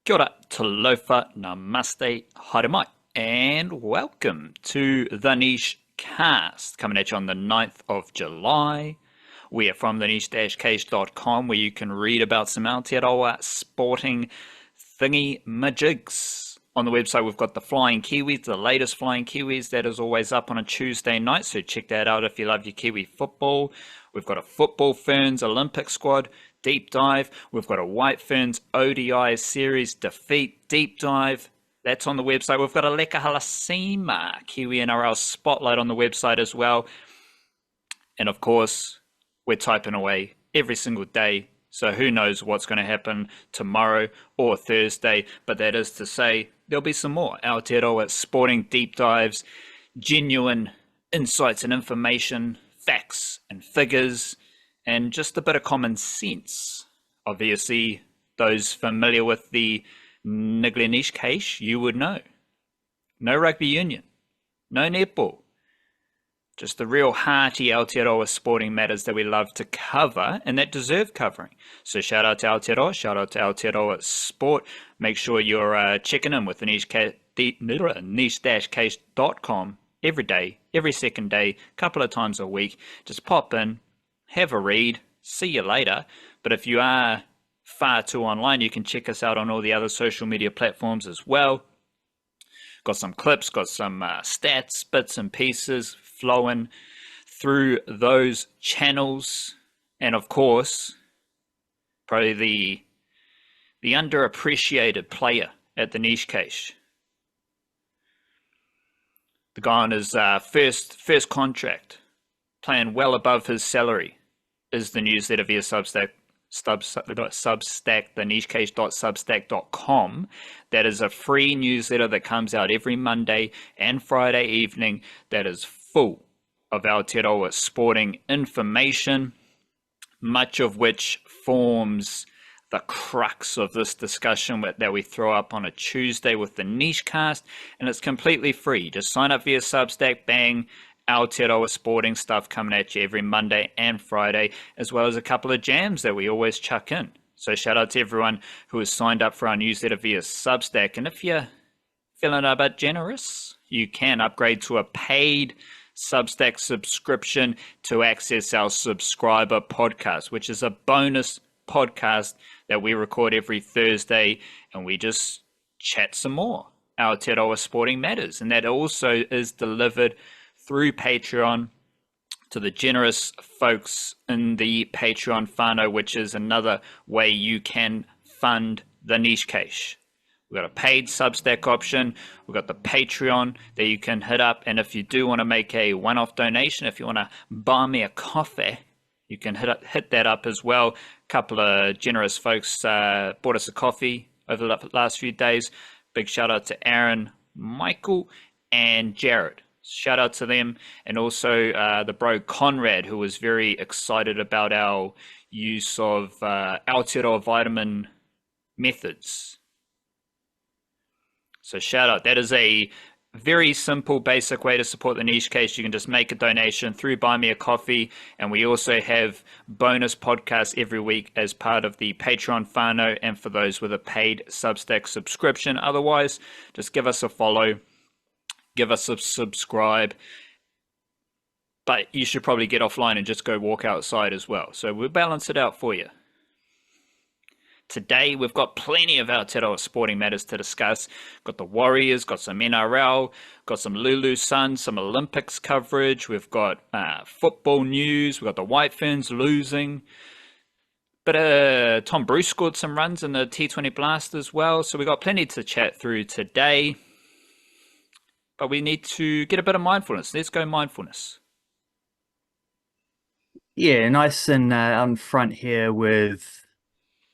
Kia ora, talofa, namaste, haere mai, and welcome to The Niche Cast, coming at you on the 9th of July. We are from thenichecache.com, where you can read about some Aotearoa sporting thingy-majigs. On the website, we've got the Flying Kiwis, the latest Flying Kiwis. That is always up on a Tuesday night, so check that out if you love your Kiwi football. We've got a football Ferns Olympic squad deep dive. We've got a White Ferns ODI series defeat deep dive. That's on the website. We've got a Leka Halasima Kiwi NRL spotlight on the website as well. And of course, we're typing away every single day. So who knows what's going to happen tomorrow or Thursday. But that is to say, there'll be some more Aotearoa sporting deep dives, genuine insights and information, facts and figures, and just a bit of common sense. Obviously, those familiar with the thenichecache, you would know. No rugby union, no netball, just the real hearty Aotearoa sporting matters that we love to cover and that deserve covering. So shout out to Aotearoa, shout out to Aotearoa Sport. Make sure you're checking in with the niche-cache.com every day, every second day, couple of times a week. Just pop in, have a read, see you later. But if you are far too online, you can check us out on all the other social media platforms as well. Got some clips, got some stats, bits and pieces flowing through those channels. And of course, probably the underappreciated player at the Niche Cache. The guy on his first contract, playing well above his salary, is the newsletter via Substack, thenichecache.substack.com. That is a free newsletter that comes out every Monday and Friday evening that is full of Aotearoa sporting information, much of which forms the crux of this discussion that we throw up on a Tuesday with the Niche Cast, and it's completely free. Just sign up via Substack, bang, Aotearoa sporting stuff coming at you every Monday and Friday, as well as a couple of jams that we always chuck in. So shout out to everyone who has signed up for our newsletter via Substack. And if you're feeling a bit generous, you can upgrade to a paid Substack subscription to access our subscriber podcast, which is a bonus podcast that we record every Thursday, and we just chat some more Aotearoa sporting matters. And that also is delivered through Patreon to the generous folks in the Patreon whānau, which is another way you can fund the Niche Cache. We've got a paid Substack option. We've got the Patreon that you can hit up. And if you do want to make a one-off donation, if you want to buy me a coffee, you can hit that up as well. A couple of generous folks bought us a coffee over the last few days. Big shout out to Aaron, Michael, and Jared. Shout out to them, and also the bro Conrad, who was very excited about our use of Aotearoa vitamin methods. So shout out. That is a very simple, basic way to support the Niche Cache. You can just make a donation through Buy Me a Coffee, and we also have bonus podcasts every week as part of the Patreon whānau, and for those with a paid Substack subscription. Otherwise, just give us a follow. Give us a subscribe, but you should probably get offline and just go walk outside as well. So we'll balance it out for you. Today, we've got plenty of Aotearoa sporting matters to discuss. Got the Warriors, got some NRL, got some Lulu Sun, some Olympics coverage. We've got football news. We've got the White Ferns losing. But Tom Bruce scored some runs in the T20 Blast as well. So we've got plenty to chat through today. But we need to get a bit of mindfulness. Let's go mindfulness. Yeah, nice and on front here with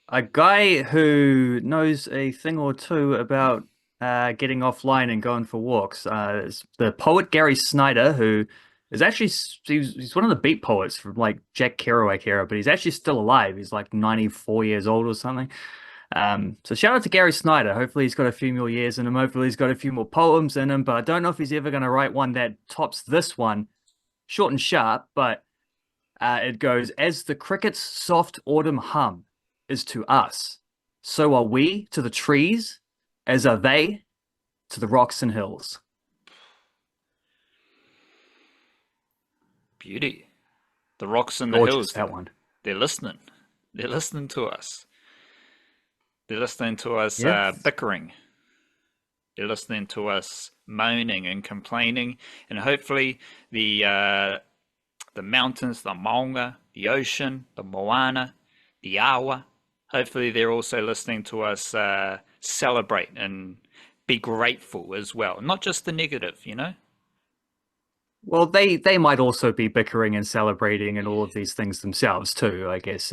a guy who knows a thing or two about getting offline and going for walks. It's the poet Gary Snyder, who is actually he's one of the beat poets from like Jack Kerouac era, but he's actually still alive. He's like 94 years old or something. So shout out to Gary Snyder. Hopefully he's got a few more years in him. Hopefully he's got a few more poems in him, but I don't know if he's ever going to write one that tops this one. Short and sharp, but it goes, as the cricket's soft autumn hum is to us, so are we to the trees, as are they to the rocks and hills. Beauty. The rocks and the Gorgeous, hills, that one. they're listening. They're listening to us. They're listening to us Yeah. bickering. They're listening to us moaning and complaining, and hopefully the mountains, the maunga, the ocean, the moana, the awa. Hopefully, they're also listening to us celebrate and be grateful as well, not just the negative, you know. Well, they might also be bickering and celebrating and all of these things themselves too. I guess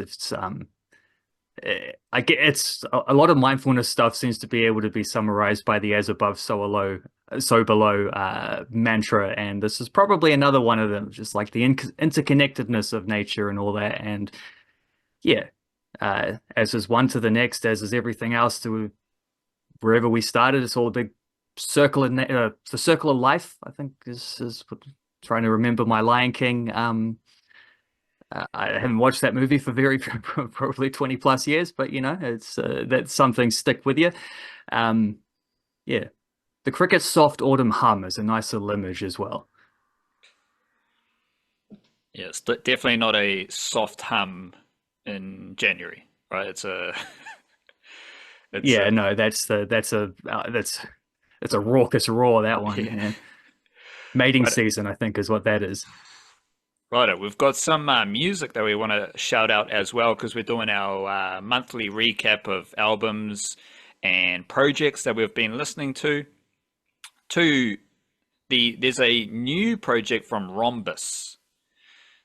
I get it's a lot of mindfulness stuff seems to be able to be summarized by the as above, so below mantra, and this is probably another one of them, just like the interconnectedness of nature and all that. And yeah, as is one to the next, as is everything else to wherever we started. It's all a big circle in the circle of life, I think is what, trying to remember my Lion King. I haven't watched that movie for probably 20 plus years, but you know, it's that's something stick with you. Um, yeah, the cricket's soft autumn hum is a nice little image as well. Yeah, it's definitely not a soft hum in January, right? it's Yeah, a no, that's a raucous roar, that one. yeah. Yeah. Mating Right, season, I think, is what that is. right. We've got some music that we want to shout out as well because we're doing our monthly recap of albums and projects that we've been listening to. To there's a new project from Rhombus.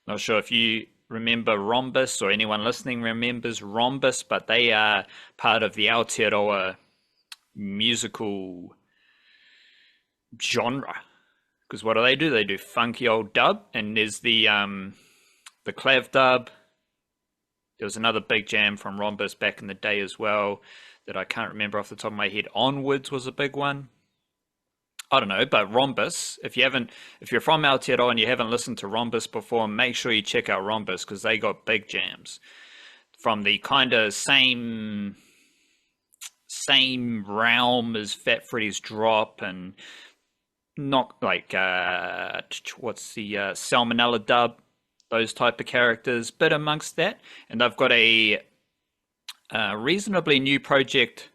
Not sure if you remember Rhombus or anyone listening remembers Rhombus, but they are part of the Aotearoa musical genre. Because what do? They do funky old dub, and there's the clav dub. There was another big jam from Rhombus back in the day as well that I can't remember off the top of my head. Onwards was a big one. I don't know, but Rhombus, if you're from Aotearoa and you haven't listened to Rhombus before, make sure you check out Rhombus because they got big jams from the kind of same realm as Fat Freddy's Drop and not like what's the Salmonella dub, those type of characters, but amongst that, and they've got a reasonably new project,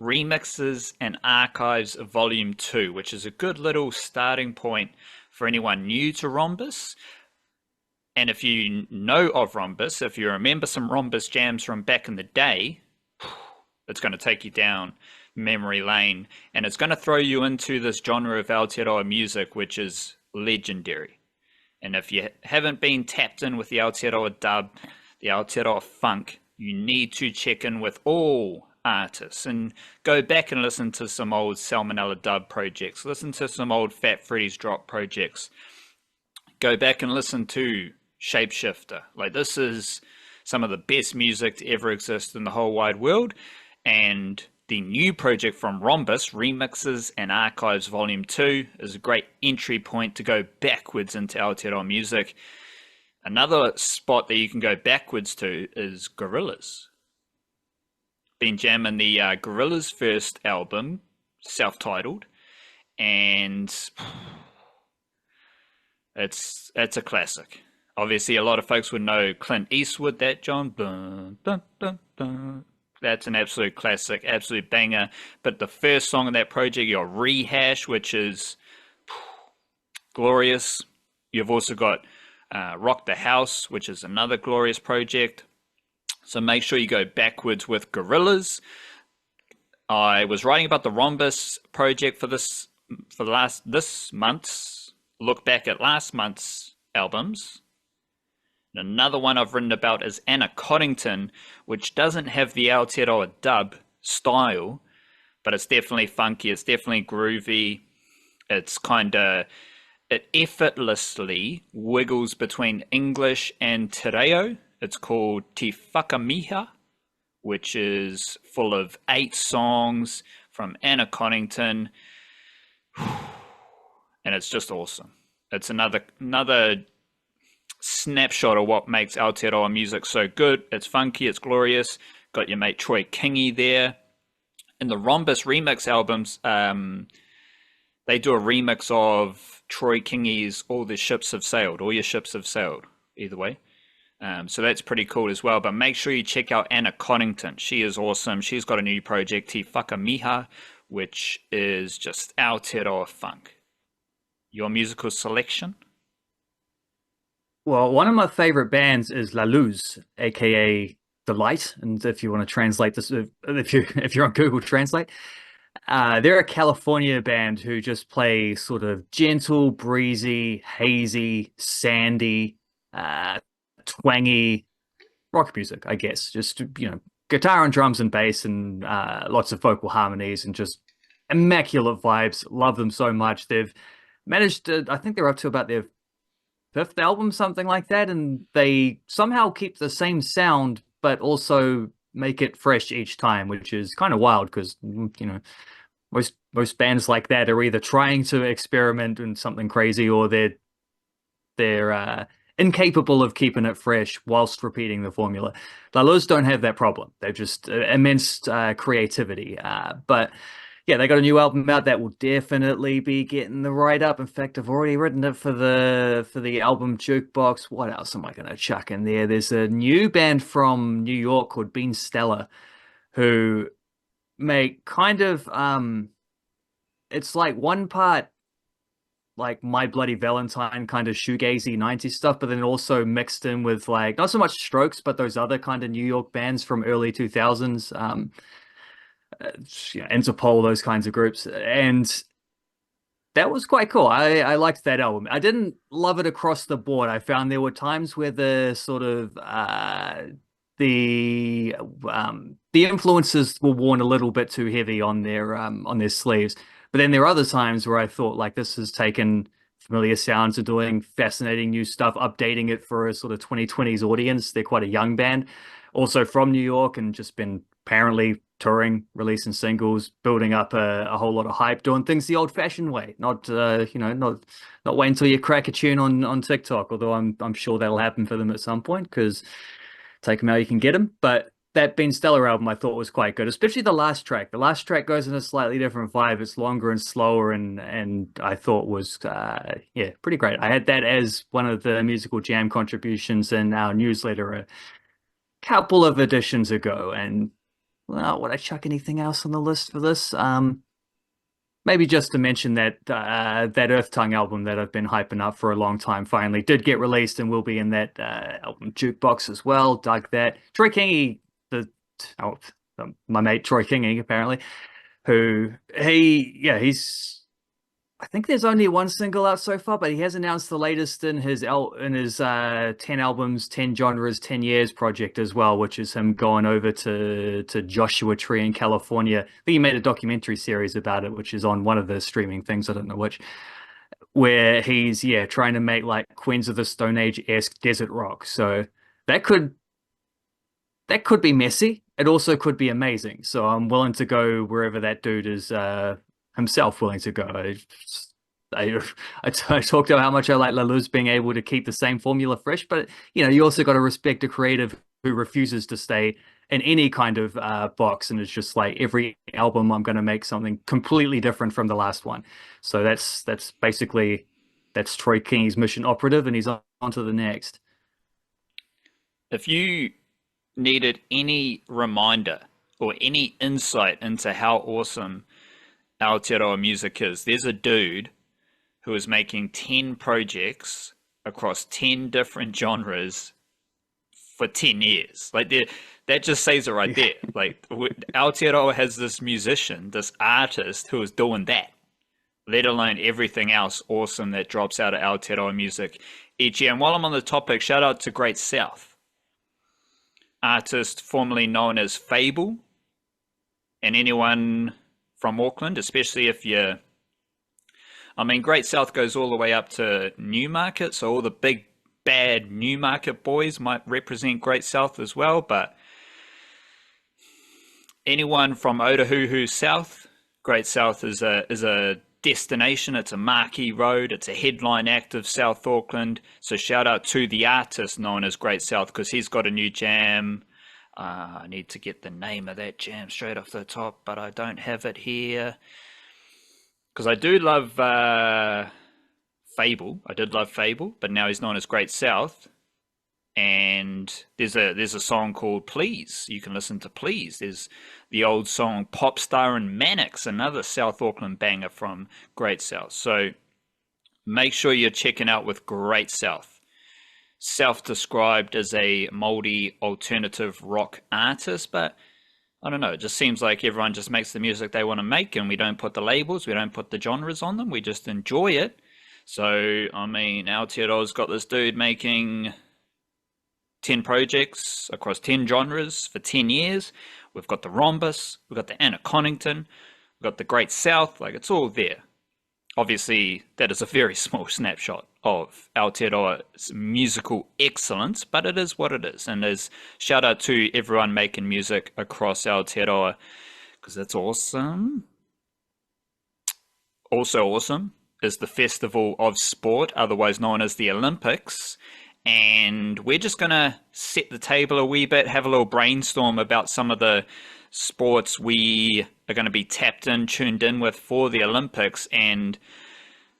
Remixes and Archives Volume 2, which is a good little starting point for anyone new to Rhombus. And if you know of Rhombus, if you remember some Rhombus jams from back in the day, it's going to take you down memory lane, and it's going to throw you into this genre of Aotearoa music, which is legendary. And if you haven't been tapped in with the Aotearoa dub, the Aotearoa funk, you need to check in with all artists and go back and listen to some old Salmonella dub projects, listen to some old Fat Freddy's Drop projects, go back and listen to Shapeshifter. Like, this is some of the best music to ever exist in the whole wide world. And the new project from Rhombus, Remixes and Archives Volume 2, is a great entry point to go backwards into Aotearoa music. Another spot that you can go backwards to is Gorillaz. Been jamming the Gorillaz first album, self-titled, and it's a classic. Obviously, a lot of folks would know Clint Eastwood, that John. Dun, dun, dun, dun. That's an absolute classic, absolute banger. But the first song on that project, your Rehash, which is glorious. You've also got Rock the House, which is another glorious project. So make sure you go backwards with Gorillaz. I was writing about the Rhombus project for this month's look back at last month's albums. And another one I've written about is Anna Coddington, which doesn't have the Aotearoa dub style, but it's definitely funky, it's definitely groovy. It effortlessly wiggles between English and te reo. It's called Te Whakamiha, which is full of 8 songs from Anna Coddington. And it's just awesome. It's another snapshot of what makes Aotearoa music so good. It's funky, it's glorious, Got your mate Troy Kingy there. And the Rhombus remix albums, they do a remix of Troy Kingy's All the Ships Have Sailed, All Your Ships Have Sailed, either way. So that's pretty cool as well. But make sure you check out Anna Connington. She is awesome. She's got a new project, Te Whakamiha, which is just Aotearoa funk. Your musical selection? Well, one of my favorite bands is La Luz, aka The Light. And if you want to translate this, if you're on Google Translate, they're a California band who just play sort of gentle, breezy, hazy, sandy, twangy rock music, I guess. Just, guitar and drums and bass and lots of vocal harmonies and just immaculate vibes. Love them so much. They've managed to, I think they're up to about their fifth album, something like that, and they somehow keep the same sound but also make it fresh each time, which is kind of wild because most bands like that are either trying to experiment in something crazy or they're incapable of keeping it fresh whilst repeating the formula. La Luz don't have that problem. They're just immense creativity. But yeah, they got a new album out that will definitely be getting the write-up. In fact, I've already written it for the album jukebox. What else am I going to chuck in there? There's a new band from New York called Bean Stella, who make kind of it's like one part like My Bloody Valentine kind of shoegazy 90s stuff, but then also mixed in with like not so much Strokes, but those other kind of New York bands from early 2000s. Interpol, those kinds of groups, and that was quite cool. I liked that album. I didn't love it across the board. I found there were times where the sort of the influences were worn a little bit too heavy on their sleeves. But then there are other times where I thought like this has taken familiar sounds and doing fascinating new stuff, updating it for a sort of 2020s audience. They're quite a young band, also from New York, and just been apparently touring, releasing singles, building up a whole lot of hype, doing things the old-fashioned way, not wait until you crack a tune on TikTok. Although I'm sure that'll happen for them at some point because take them how you can get them. But that Bean Stellar album I thought was quite good, especially the last track. The last track goes in a slightly different vibe. It's longer and slower, and I thought was pretty great. I had that as one of the musical jam contributions in our newsletter a couple of editions ago, and well, would I chuck anything else on the list for this? Maybe just to mention that that Earth Tongue album that I've been hyping up for a long time finally did get released and will be in that album jukebox as well. Dug that. Troy Kingy, my mate Troy Kingy, apparently, he's I think there's only one single out so far, but he has announced the latest in his 10 albums, 10 genres, 10 years project as well, which is him going over to Joshua Tree in California. I think he made a documentary series about it, which is on one of the streaming things, I don't know which, where he's trying to make like Queens of the Stone Age-esque desert rock. So that could be messy. It also could be amazing. So I'm willing to go wherever that dude is himself willing to go. I talked about how much I like La Luz being able to keep the same formula fresh, but you also got to respect a creative who refuses to stay in any kind of box, and it's just like every album I'm going to make something completely different from the last one. So that's basically Troy Kingy's mission operative, and he's on to the next. If you needed any reminder or any insight into how awesome Aotearoa music is, there's a dude who is making 10 projects across 10 different genres for 10 years. Like that just says it right there. Like Aotearoa has this musician, this artist who is doing that, let alone everything else awesome that drops out of Aotearoa music each year. And while I'm on the topic, shout out to Great South, artist formerly known as Fable, and anyone from Auckland, especially if you're, Great South goes all the way up to Newmarket, so all the big bad Newmarket boys might represent Great South as well, but anyone from Otahuhu South, Great South is a destination. It's a marquee road. It's a headline act of South Auckland. So shout out to the artist known as Great South, because he's got a new jam I need to get the name of that jam straight off the top, but I don't have it here. Because I do love Fable. I did love Fable, but now he's known as Great South. And there's a song called Please. You can listen to Please. There's the old song Popstar and Mannix, another South Auckland banger from Great South. So make sure you're checking out with Great South. Self-described as a Māori alternative rock artist, but I don't know, it just seems like everyone just makes the music they want to make, and we don't put the labels, we don't put the genres on them, we just enjoy it. So, I mean, Aotearoa's got this dude making 10 projects across 10 genres for 10 years. We've got the Rhombus, we've got the Anna Connington, we've got the Great South, like it's all there. Obviously, that is a very small snapshot of Aotearoa's musical excellence, but it is what it is. And there's shout out to everyone making music across Aotearoa, because that's awesome. Also awesome is the Festival of Sport, otherwise known as the Olympics. And we're just going to set the table a wee bit, have a little brainstorm about some of the sports we are going to be tuned in with for the Olympics. And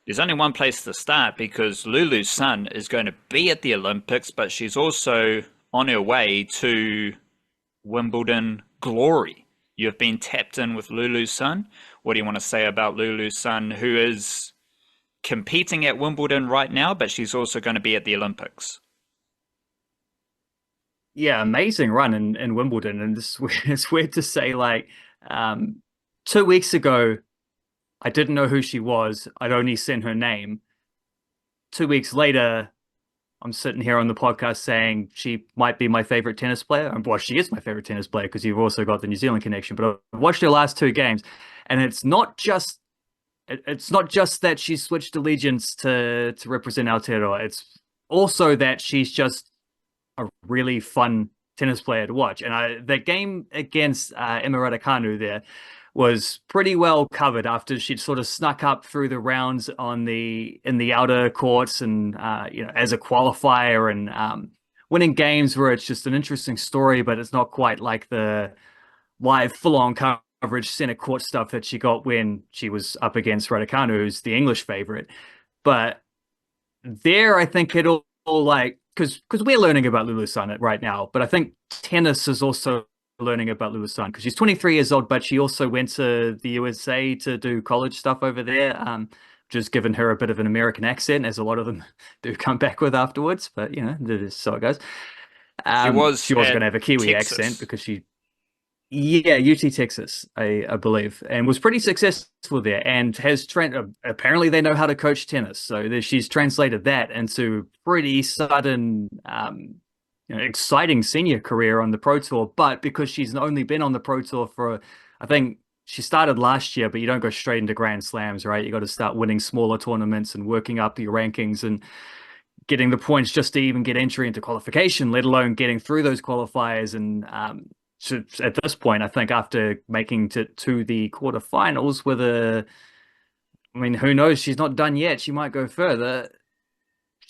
there's only one place to start, because Lulu Sun is going to be at the Olympics, but she's also on her way to Wimbledon glory. You've been tapped in with Lulu Sun. What do you want to say about Lulu Sun, who is competing at Wimbledon right now, but she's also going to be at the Olympics? Yeah, amazing run in Wimbledon. And it's weird to say, like, 2 weeks ago, I didn't know who she was. I'd only seen her name. 2 weeks later, I'm sitting here on the podcast saying she might be my favorite tennis player. And well, she is my favorite tennis player, because you've also got the New Zealand connection. But I've watched her last two games, and it's not just that she switched allegiance to represent Aotearoa. It's also that she's just a really fun tennis player to watch. And the game against Emma Raducanu there was pretty well covered after she'd sort of snuck up through the rounds in the outer courts, and as a qualifier, and winning games where it's just an interesting story, but it's not quite like the live full-on coverage center court stuff that she got when she was up against Raducanu, who's the English favorite. But there, I think it'll like, because we're learning about Lulu Sun right now, but I think tennis is also learning about Lulu Sun, because she's 23 years old, but she also went to the USA to do college stuff over there, just given her a bit of an American accent, as a lot of them do come back with afterwards. But so it goes. She was going to have a Kiwi Texas accent, because yeah, UT Texas, I believe, and was pretty successful there, and has apparently they know how to coach tennis, so she's translated that into pretty sudden, exciting senior career on the Pro Tour. But because she's only been on the Pro Tour for, I think she started last year, but you don't go straight into Grand Slams, right? You got to start winning smaller tournaments and working up your rankings and getting the points just to even get entry into qualification, let alone getting through those qualifiers. And at this point, I think after making it to the quarterfinals who knows? She's not done yet. She might go further.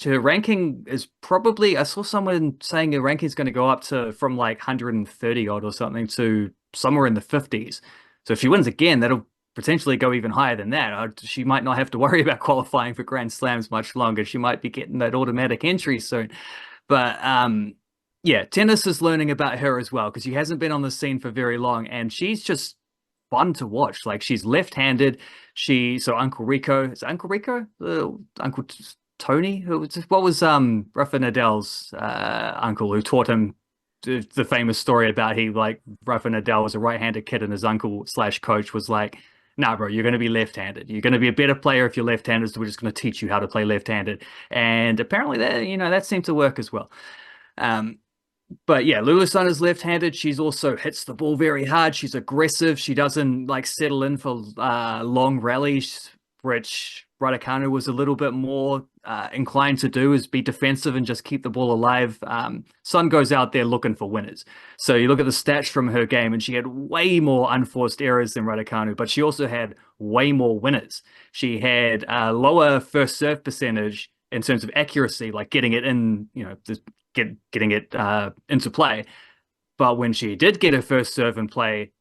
Her ranking is probably, I saw someone saying her ranking is going to go up from like 130 odd or something to somewhere in the 50s. So if she wins again, that'll potentially go even higher than that. She might not have to worry about qualifying for Grand Slams much longer. She might be getting that automatic entry soon. But yeah, tennis is learning about her as well, because she hasn't been on the scene for very long, and she's just fun to watch. Like, she's left-handed. So Uncle Rico, is it Uncle Rico? Uncle Tony? What was Rafa Nadal's uncle, who taught him the famous story about Rafa Nadal was a right-handed kid, and his uncle/coach was like, nah, bro, you're going to be left-handed. You're going to be a better player if you're left-handed, so we're just going to teach you how to play left-handed. And apparently that seemed to work as well. But yeah, Lulu Sun is left-handed. She's also hits the ball very hard. She's aggressive. She doesn't settle in for long rallies, which Raducanu was a little bit more inclined to do, is be defensive and just keep the ball alive. Sun goes out there looking for winners. So you look at the stats from her game, and she had way more unforced errors than Raducanu, but she also had way more winners. She had a lower first serve percentage in terms of accuracy, like getting it in, getting it into play. But when she did get her first serve and play,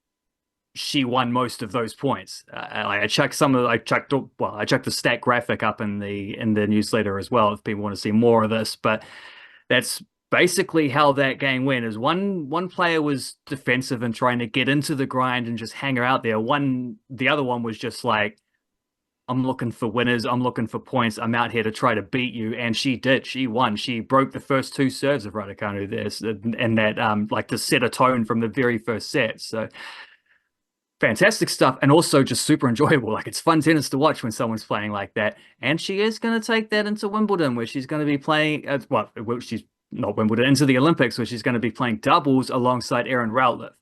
she won most of those points. I checked I checked the stat graphic up in the newsletter as well if people want to see more of this. But that's basically how that game went. Is one player was defensive and trying to get into the grind and just hang her out there. The other one was just like, I'm looking for winners. I'm looking for points. I'm out here to try to beat you. And she did. She won. She broke the first two serves of Raducanu there, and that like to set a tone from the very first set. So fantastic stuff, and also just super enjoyable. Like it's fun tennis to watch when someone's playing like that. And she is going to take that into Wimbledon, where she's going to be playing. She's not Wimbledon, into the Olympics, where she's going to be playing doubles alongside Erin Routliffe.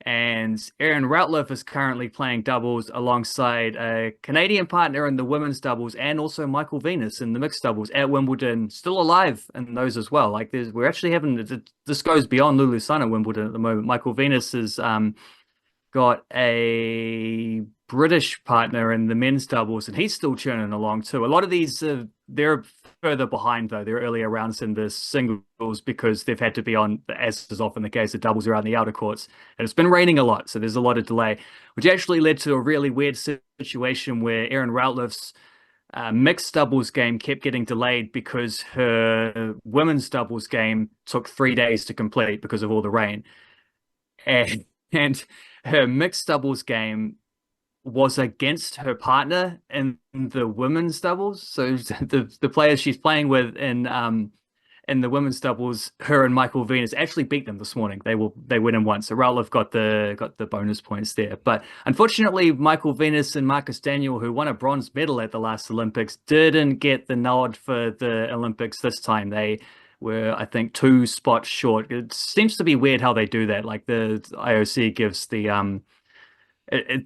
And Erin Routliffe is currently playing doubles alongside a Canadian partner in the women's doubles, and also Michael Venus in the mixed doubles at Wimbledon, still alive in those as well. Like we're actually having this goes beyond Lulu Sun at Wimbledon at the moment. Michael Venus is got a British partner in the men's doubles, and he's still churning along too. A lot of these, they're further behind though. They're earlier rounds in the singles because they've had to be on, as is often the case, the doubles around the outer courts. And it's been raining a lot, so there's a lot of delay, which actually led to a really weird situation where Erin Routliffe's mixed doubles game kept getting delayed because her women's doubles game took 3 days to complete because of all the rain. And her mixed doubles game was against her partner in the women's doubles. So the players she's playing with in the women's doubles, her and Michael Venus actually beat them this morning. They win in one. So Routliffe got the bonus points there. But unfortunately, Michael Venus and Marcus Daniel, who won a bronze medal at the last Olympics, didn't get the nod for the Olympics this time. They were, I think, 2 spots short. It seems to be weird how they do that. Like the IOC gives the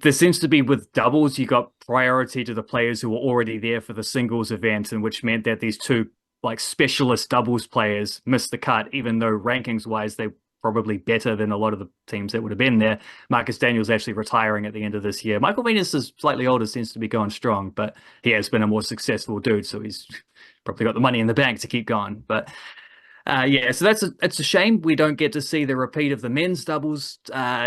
there seems to be with doubles, you got priority to the players who were already there for the singles event, and which meant that these 2 like specialist doubles players missed the cut, even though rankings wise they're probably better than a lot of the teams that would have been there. Marcus Daniel's actually retiring at the end of this year. Michael Venus is slightly older, seems to be going strong, but he has been a more successful dude, so he's probably got the money in the bank to keep going. But yeah, so it's a shame we don't get to see the repeat of the men's doubles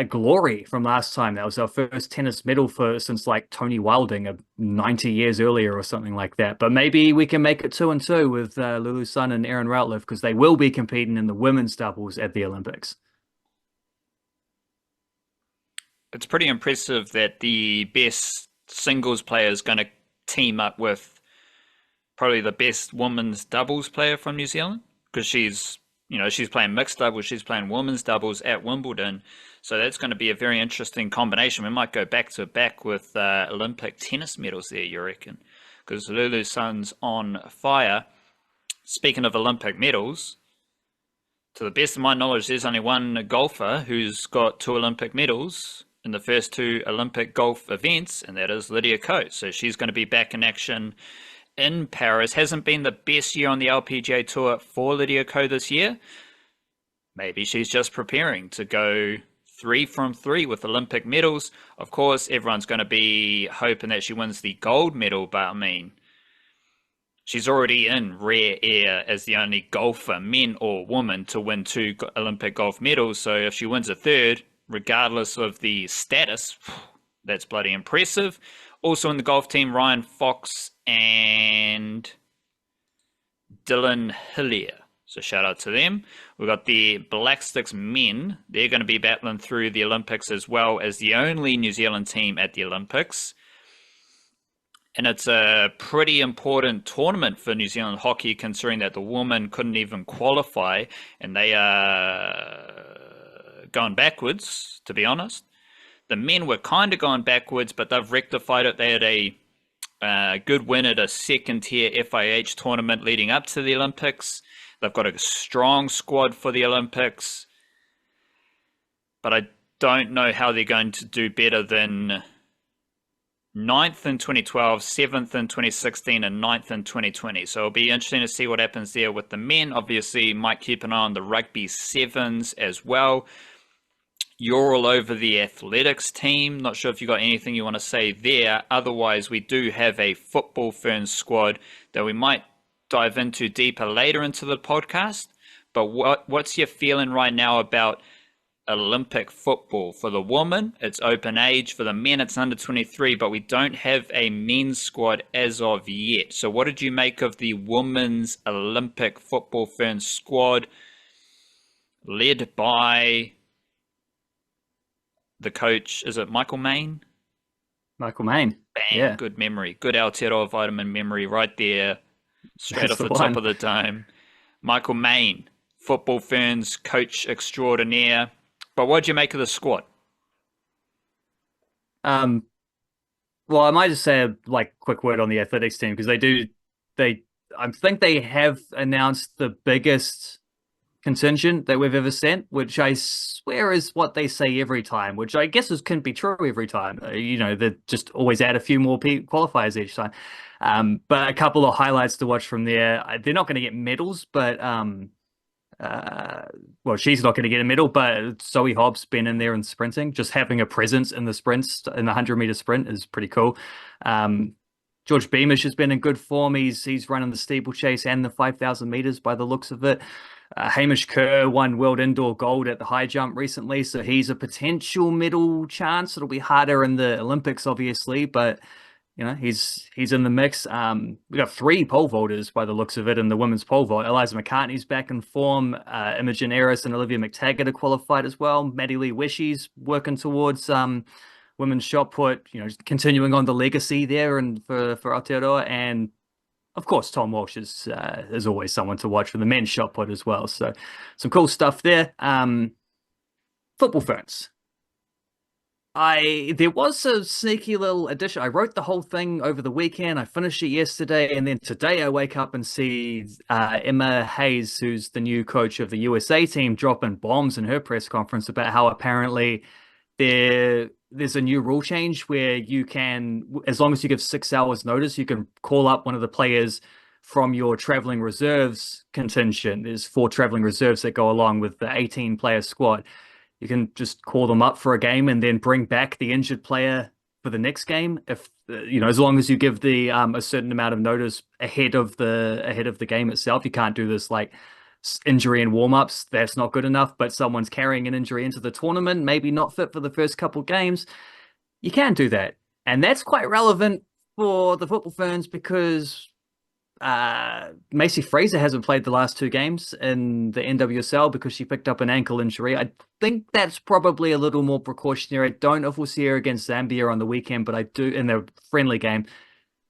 glory from last time. That was our first tennis medal since like Tony Wilding 90 years earlier or something like that. But maybe we can make it 2-2 with Lulu Sun and Erin Routliffe, because they will be competing in the women's doubles at the Olympics. It's pretty impressive that the best singles player is going to team up with probably the best women's doubles player from New Zealand, because she's playing mixed doubles, she's playing women's doubles at Wimbledon. So that's going to be a very interesting combination. We might go back to back with Olympic tennis medals there, you reckon? Because Lulu Sun's on fire. Speaking of Olympic medals, to the best of my knowledge, there's only one golfer who's got 2 Olympic medals in the first 2 Olympic golf events, and that is Lydia Ko. So she's going to be back in action in Paris. Hasn't been the best year on the LPGA Tour for Lydia Ko this year. Maybe she's just preparing to go 3 from 3 with Olympic medals. Of course, everyone's going to be hoping that she wins the gold medal, but I mean, she's already in rare air as the only golfer, men or woman, to win 2 Olympic golf medals. So if she wins a 3rd, regardless of the status, that's bloody impressive. Also in the golf team, Ryan Fox and Dylan Hillier. So shout out to them. We've got the Black Sticks men. They're going to be battling through the Olympics as well as the only New Zealand team at the Olympics. And it's a pretty important tournament for New Zealand hockey, considering that the women couldn't even qualify, and they are going backwards, to be honest. The men were kind of going backwards, but they've rectified it. They had a good win at a second-tier FIH tournament leading up to the Olympics. They've got a strong squad for the Olympics, but I don't know how they're going to do better than 9th in 2012, 7th in 2016, and 9th in 2020. So it'll be interesting to see what happens there with the men. Obviously, might keep an eye on the rugby sevens as well. You're all over the athletics team. Not sure if you got anything you want to say there. Otherwise, we do have a football Ferns squad that we might dive into deeper later into the podcast. But what's your feeling right now about Olympic football. For the women, it's open age. For the men, it's under 23, but we don't have a men's squad as of yet. So, what did you make of the women's Olympic football Ferns squad led by the coach? Is it Michael Main? Michael Main. Bang, Yeah, good memory. Good Aotearoa vitamin memory right there, straight that's off the the top one. of the dome. Michael Main, football Ferns coach extraordinaire. But what did you make of the squad? Um, well, I might just say a quick word on the athletics team because they I think they have announced the biggest contingent that we've ever sent, which I swear is what they say every time, which I guess can be true every time. They just always add a few more qualifiers each time. But a couple of highlights to watch from there. They're not going to get medals, but uh, well, she's not going to get a medal, but Zoe Hobbs been in there and sprinting, just having a presence in the sprints in the 100-meter sprint is pretty cool. Um, George Beamish has been in good form. He's running the steeplechase and the 5,000 meters by the looks of it. Hamish Kerr won world indoor gold at the high jump recently, so he's a potential medal chance. It'll be harder in the Olympics, obviously, but he's in the mix. We got three pole vaulters by the looks of it in the women's pole vault. Eliza McCartney's back in form. Imogen Eris and Olivia McTaggart are qualified as well. Maddie Lee Wishy's working towards women's shot put. Continuing on the legacy there and for Aotearoa, and of course Tom Walsh is always someone to watch for the men's shot put as well. So some cool stuff there. Football Ferns. There was a sneaky little addition. I wrote the whole thing over the weekend. I finished it yesterday, and then today I wake up and see Emma Hayes, who's the new coach of the USA team, dropping bombs in her press conference about how apparently there's a new rule change where you can, as long as you give 6 hours notice, you can call up one of the players from your traveling reserves contingent. There's 4 traveling reserves that go along with the 18-player squad. You can just call them up for a game and then bring back the injured player for the next game. If as long as you give the a certain amount of notice ahead of the game itself. You can't do this like injury and warm-ups. That's not good enough. But someone's carrying an injury into the tournament, maybe not fit for the first couple games. You can do that, and that's quite relevant for the football Ferns because Macy Fraser hasn't played the last 2 games in the NWSL because she picked up an ankle injury. I think that's probably a little more precautionary. I don't know if we'll see her against Zambia on the weekend, but I do in the friendly game.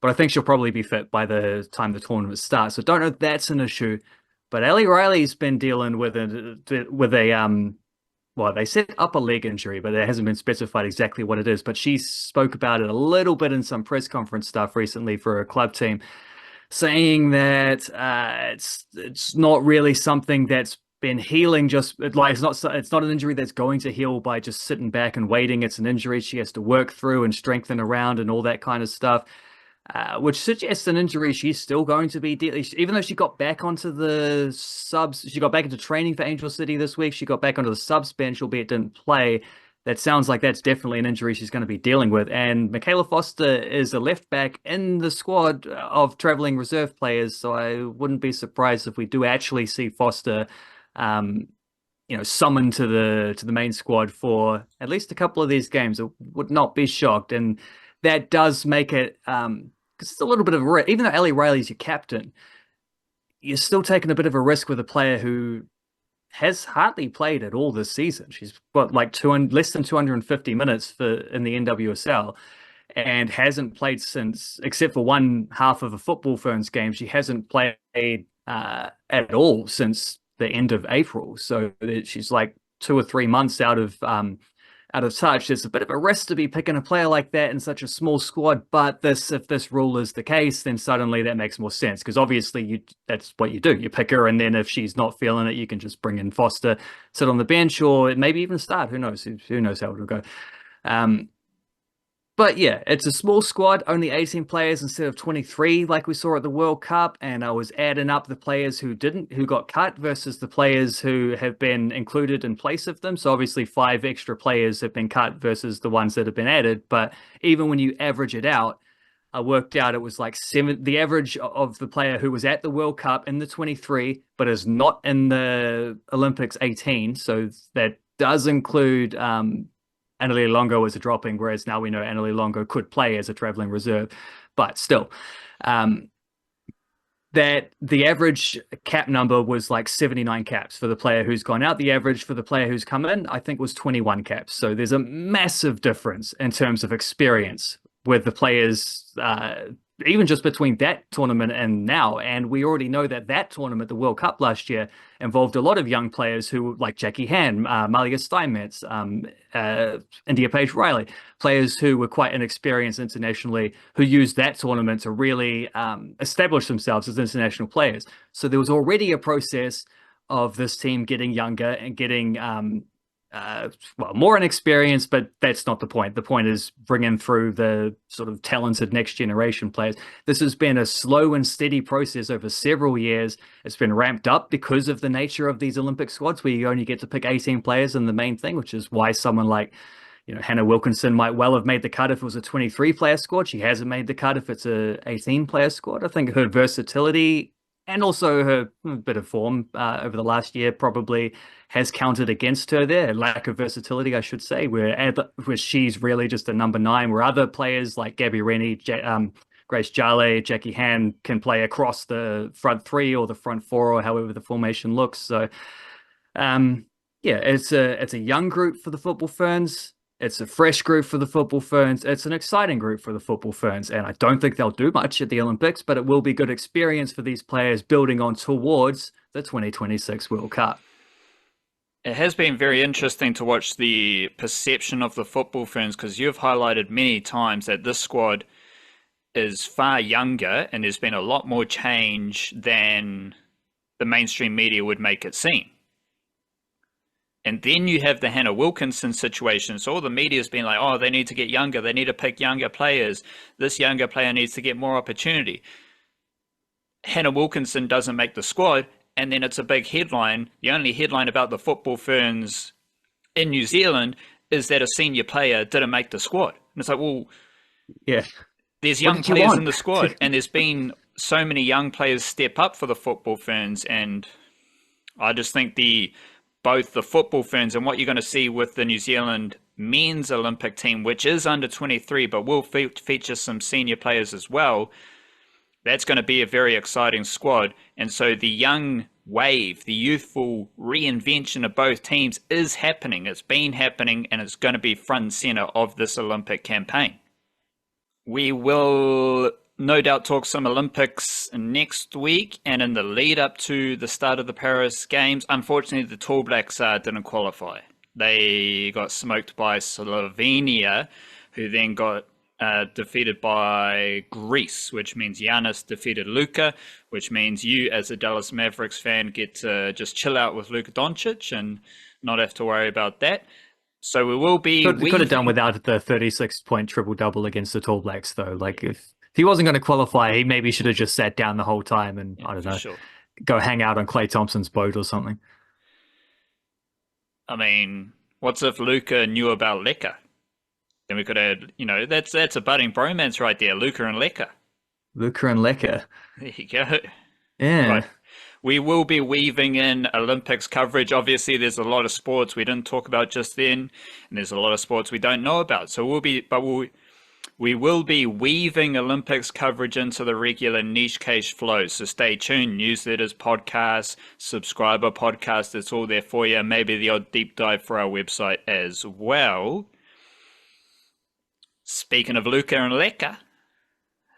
But I think she'll probably be fit by the time the tournament starts. So don't know if that's an issue. But Ellie Riley's been dealing with a well, they said upper leg injury, but it hasn't been specified exactly what it is. But she spoke about it a little bit in some press conference stuff recently for her club team, saying that it's not really something that's been healing. Just like it's not an injury that's going to heal by just sitting back and waiting. It's an injury she has to work through and strengthen around and all that kind of stuff. Which suggests an injury she's still going to be dealing. Even though she got back onto the subs, she got back into training for Angel City this week. She got back onto the subs bench, albeit didn't play. That sounds like that's definitely an injury she's going to be dealing with. And Michaela Foster is a left back in the squad of traveling reserve players, so I wouldn't be surprised if we do actually see Foster, summoned to the main squad for at least a couple of these games. I would not be shocked, and that does make it because it's a little bit of a risk. Even though Ellie Riley's your captain, you're still taking a bit of a risk with a player who has hardly played at all this season. She's got like less than 250 minutes in the NWSL and hasn't played since, except for one half of a football Ferns game, she hasn't played at all since the end of April. So she's like 2 or 3 months out of touch. It's a bit of a risk to be picking a player like that in such a small squad, but if this rule is the case, then suddenly that makes more sense because obviously that's what you do. You pick her, and then if she's not feeling it, you can just bring in Foster, sit on the bench, or maybe even start. Who knows? Who knows how it'll go? But yeah, it's a small squad, only 18 players instead of 23 like we saw at the World Cup. And I was adding up the players who got cut versus the players who have been included in place of them. So obviously 5 extra players have been cut versus the ones that have been added. But even when you average it out, I worked out it was like the average of the player who was at the World Cup in the 23, but is not in the Olympics 18. So that does include Anneli Longo as a dropping, whereas now we know Anneli Longo could play as a traveling reserve. But still, that the average cap number was like 79 caps for the player who's gone out. The average for the player who's come in, I think, was 21 caps. So there's a massive difference in terms of experience with the players, even just between that tournament and now. And we already know that that tournament, the World Cup last year, involved a lot of young players who, like Jackie Han, Malia Steinmetz, India Page Riley, players who were quite inexperienced internationally, who used that tournament to really establish themselves as international players. So there was already a process of this team getting younger and getting more inexperienced, but that's not the point. The point is bringing through the sort of talented next generation players. This has been a slow and steady process over several years. It's been ramped up because of the nature of these Olympic squads, where you only get to pick 18 players in the main thing, which is why someone like, Hannah Wilkinson might well have made the cut if it was a 23-player squad. She hasn't made the cut if it's a 18-player squad. I think her versatility and also her bit of form over the last year probably has counted against her there. Lack of versatility, I should say, where she's really just a number 9, where other players like Gabby Rennie, Grace Jale, Jackie Han can play across the front 3 or the front 4 or however the formation looks. So, it's a young group for the Football Ferns. It's a fresh group for the Football Ferns. It's an exciting group for the Football Ferns. And I don't think they'll do much at the Olympics, but it will be good experience for these players building on towards the 2026 World Cup. It has been very interesting to watch the perception of the Football Ferns, because you've highlighted many times that this squad is far younger and there's been a lot more change than the mainstream media would make it seem. And then you have the Hannah Wilkinson situation. So all the media's been like, oh, they need to get younger. They need to pick younger players. This younger player needs to get more opportunity. Hannah Wilkinson doesn't make the squad. And then it's a big headline. The only headline about the Football Ferns in New Zealand is that a senior player didn't make the squad. And it's like, well, yeah, there's young players in the squad. And there's been so many young players step up for the Football Ferns. And I just think both the Football Ferns and what you're going to see with the New Zealand men's Olympic team, which is under 23, but will feature some senior players as well, that's going to be a very exciting squad. And so the young wave, the youthful reinvention of both teams is happening. It's been happening, and it's going to be front and center of this Olympic campaign. We will no doubt talk some Olympics next week and in the lead up to the start of the Paris Games. Unfortunately, the Tall Blacks didn't qualify. They got smoked by Slovenia, who then got defeated by Greece, which means Giannis defeated Luka, which means you as a Dallas Mavericks fan get to just chill out with Luka Doncic and not have to worry about that. So we will be... Could have done without the 36-point triple-double against the Tall Blacks, though. Like, if he wasn't going to qualify, he maybe should have just sat down the whole time and, I don't know, go hang out on Klay Thompson's boat or something. I mean, what's if Luka knew about Leka? Then we could have, that's a budding bromance right there, Luka and Leka. Luka and Leka. There you go. Yeah. Right. We will be weaving in Olympics coverage. Obviously, there's a lot of sports we didn't talk about just then, and there's a lot of sports we don't know about. So we will be weaving Olympics coverage into the regular niche cache flow. So stay tuned. Newsletters, podcasts, subscriber podcasts, it's all there for you. Maybe the odd deep dive for our website as well. Speaking of Luka and Leka,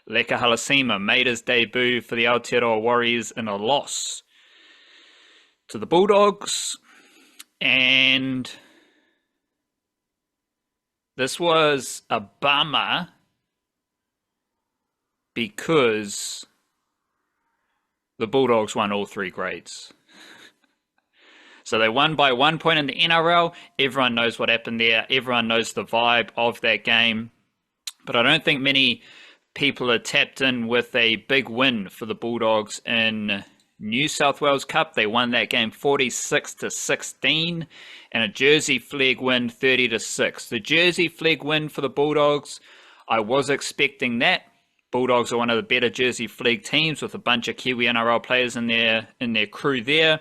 Leka Halasima made his debut for the Aotearoa Warriors in a loss to the Bulldogs. And this was a bummer because the Bulldogs won all 3 grades. So they won by 1 point in the NRL. Everyone knows what happened there. Everyone knows the vibe of that game. But I don't think many people are tapped in with a big win for the Bulldogs in New South Wales Cup. They won that game 46-16, and a jersey flag win 30-6. The jersey flag win for the Bulldogs, I was expecting that. Bulldogs are one of the better jersey flag teams with a bunch of Kiwi NRL players in their crew there.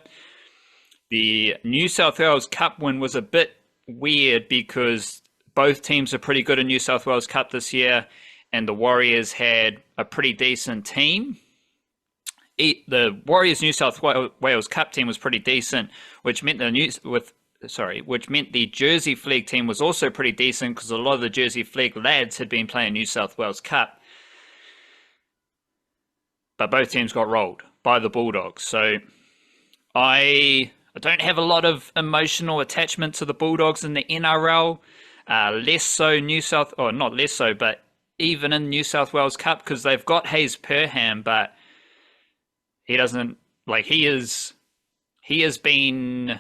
The New South Wales Cup win was a bit weird because both teams are pretty good in New South Wales Cup this year, and the Warriors had a pretty decent team. The Warriors New South Wales Cup team was pretty decent, which meant the Jersey Flegg team was also pretty decent because a lot of the Jersey Flegg lads had been playing New South Wales Cup. But both teams got rolled by the Bulldogs. So I don't have a lot of emotional attachment to the Bulldogs in the NRL. Less so not less so, but even in New South Wales Cup, because they've got Hayes Perham, but he doesn't, like, he has been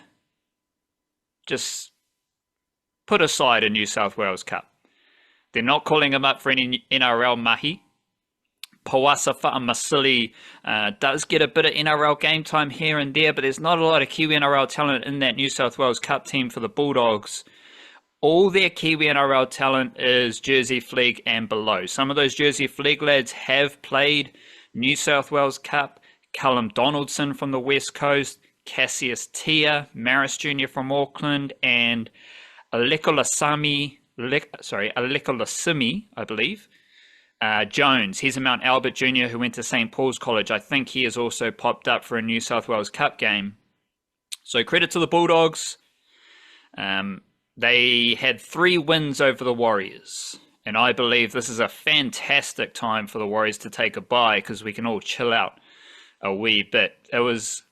just put aside in New South Wales Cup. They're not calling him up for any NRL mahi. Pawasa Fa'amasili does get a bit of NRL game time here and there, but there's not a lot of Kiwi NRL talent in that New South Wales Cup team for the Bulldogs. All their Kiwi NRL talent is Jersey Flegg and below. Some of those Jersey Flegg lads have played New South Wales Cup. Callum Donaldson from the West Coast, Cassius Tia, Maris Jr. from Auckland, and Leka Halasima, I believe. Jones, he's a Mount Albert Jr. who went to St. Paul's College. I think he has also popped up for a New South Wales Cup game. So credit to the Bulldogs. They had 3 wins over the Warriors. And I believe this is a fantastic time for the Warriors to take a bye because we can all chill out a wee bit. It was...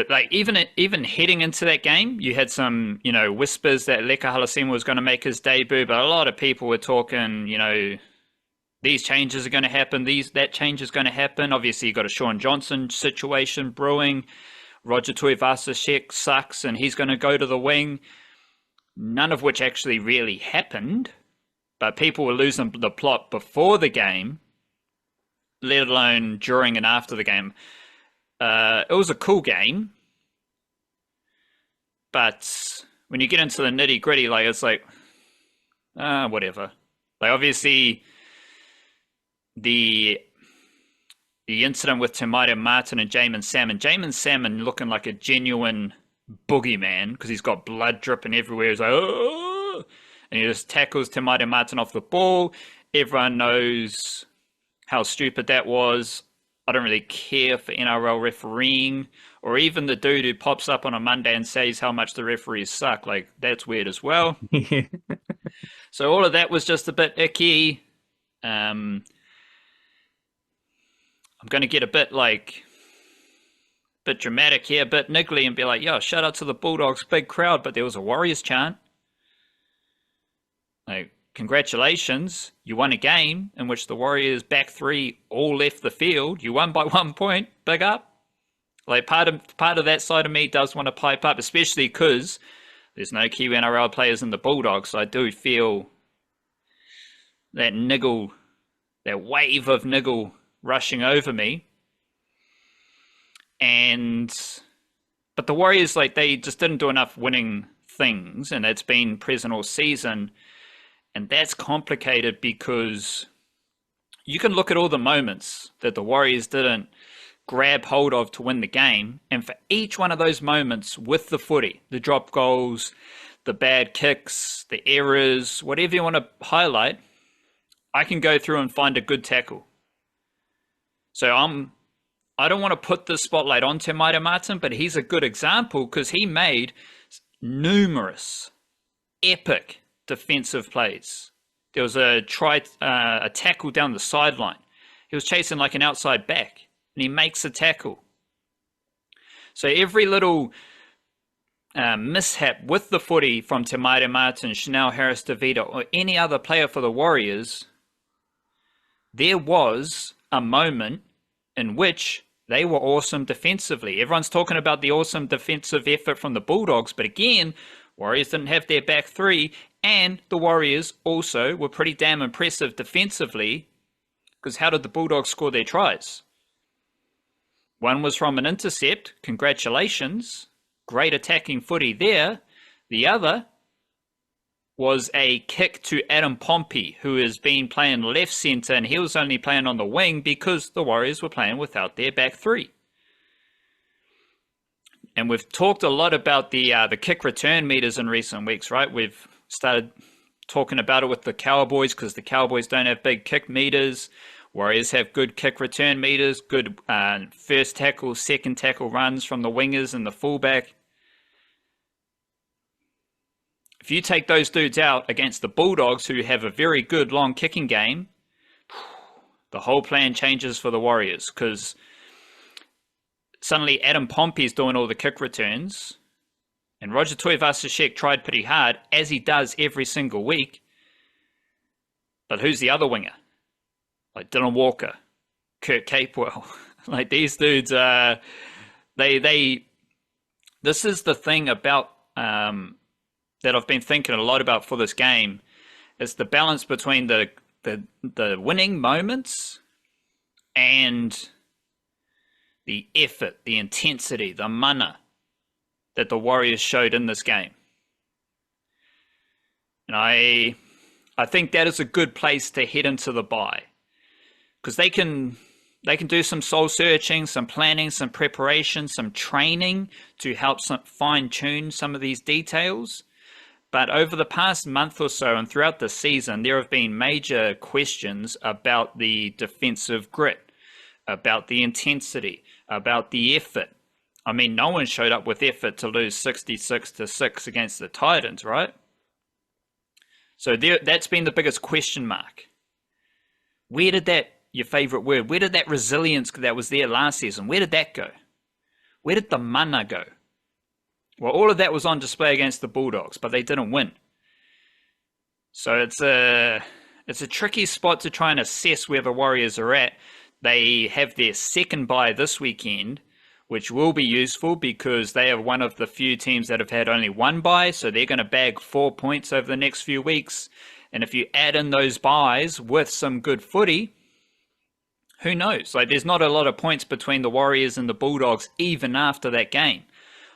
like even heading into that game, you had some, whispers that Leka Halasima was going to make his debut, but a lot of people were talking, these changes are going to happen, that change is going to happen. Obviously, you got a Sean Johnson situation brewing. Roger Tuivasa-Sheck sucks, and he's going to go to the wing. None of which actually really happened, but people were losing the plot before the game, let alone during and after the game. It was a cool game, but when you get into the nitty gritty, like, it's like, whatever. Like, obviously, the incident with Te Maire Martin and Jamin Salmon looking like a genuine boogeyman because he's got blood dripping everywhere. He's like, oh! And he just tackles Te Maire Martin off the ball. Everyone knows how stupid that was. I don't really care for NRL refereeing, or even the dude who pops up on a Monday and says how much the referees suck. Like, that's weird as well. So all of that was just a bit icky. I'm going to get a bit dramatic here, a bit niggly, and be like, yo, shout out to the Bulldogs, big crowd, but there was a Warriors chant. Like, congratulations, you won a game in which the Warriors back 3 all left the field. You won by 1 point, big up. Like, part of that side of me does want to pipe up, especially because there's no Kiwi NRL players in the Bulldogs, so I do feel that niggle, that wave of niggle rushing over me. But the Warriors, like, they just didn't do enough winning things, and it's been present all season. And that's complicated because you can look at all the moments that the Warriors didn't grab hold of to win the game. And for each one of those moments with the footy, the drop goals, the bad kicks, the errors, whatever you want to highlight, I can go through and find a good tackle. So I don't want to put the spotlight on Te Maire Martin, but he's a good example because he made numerous epic defensive plays. There was a tackle down the sideline. He was chasing like an outside back, and he makes a tackle. So every little mishap with the footy from Te Maire Martin, Chanel Harris-Davida, or any other player for the Warriors, there was a moment in which they were awesome defensively. Everyone's talking about the awesome defensive effort from the Bulldogs, but again, Warriors didn't have their back 3, and the Warriors also were pretty damn impressive defensively, because how did the Bulldogs score their tries? One was from an intercept, congratulations, great attacking footy there. The other was a kick to Adam Pompey, who has been playing left centre, and he was only playing on the wing because the Warriors were playing without their back 3. And we've talked a lot about the kick return meters in recent weeks, right? We've started talking about it with the Cowboys because the Cowboys don't have big kick meters. Warriors have good kick return meters, good first tackle, second tackle runs from the wingers and the fullback. If you take those dudes out against the Bulldogs, who have a very good long kicking game, the whole plan changes for the Warriors because suddenly Adam Pompey's doing all the kick returns, and Roger Tuivasa-Sheck tried pretty hard, as he does every single week. But who's the other winger? Like Dylan Walker, Kurt Capewell. Like these dudes, this is the thing about that I've been thinking a lot about for this game. It's the balance between the winning moments and the effort, the intensity, the mana that the Warriors showed in this game. And I think that is a good place to head into the bye, because they can do some soul searching, some planning, some preparation, some training to help fine tune some of these details. But over the past month or so and throughout the season, there have been major questions about the defensive grit, about the intensity, about the effort. I mean, no one showed up with effort to lose 66-6 against the Titans, right? So that's been the biggest question mark. Where did that, your favorite word, where did that resilience that was there last season, where did that go? Where did the mana go? Well, all of that was on display against the Bulldogs, but they didn't win. So it's a tricky spot to try and assess where the Warriors are at. They have their second bye this weekend, which will be useful because they are one of the few teams that have had only one bye, so they're going to bag 4 points over the next few weeks. And if you add in those byes with some good footy, who knows? Like, there's not a lot of points between the Warriors and the Bulldogs even after that game.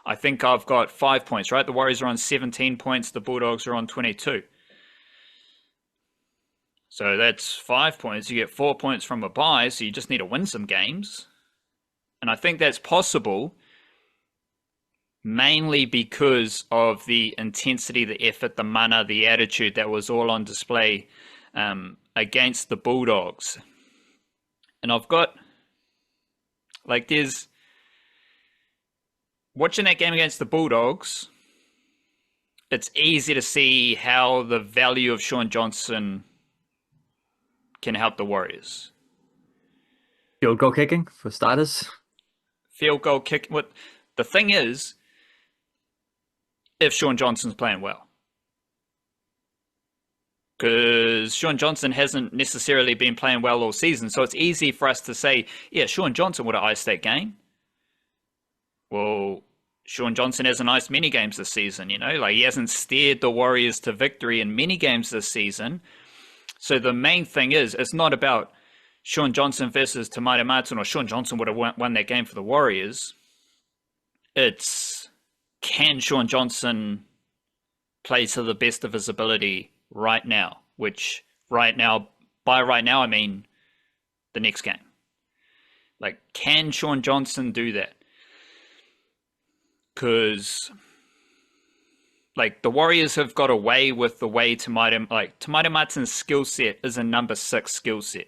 I think I've got 5 points, right? The Warriors are on 17 points, the Bulldogs are on 22. So that's 5 points. You get 4 points from a bye, so you just need to win some games. And I think that's possible mainly because of the intensity, the effort, the mana, the attitude that was all on display against the Bulldogs. And I've got, like, there's, watching that game against the Bulldogs, it's easy to see how the value of Shaun Johnson can help the Warriors. Field goal kicking, for starters. Field goal kick. What the thing is, if Shaun Johnson's playing well, because Shaun Johnson hasn't necessarily been playing well all season, so it's easy for us to say, yeah, Shaun Johnson would have iced that game. Well, Shaun Johnson hasn't iced many games this season, you know, like he hasn't steered the Warriors to victory in many games this season. So the main thing is, it's not about Shaun Johnson versus Te Maire Martin, or Shaun Johnson would have won that game for the Warriors. It's, can Shaun Johnson play to the best of his ability right now? Which right now, by right now, I mean the next game. Like, can Shaun Johnson do that? Because, like, the Warriors have got away with the way Te Maire Martin's skill set is a number 6 skill set.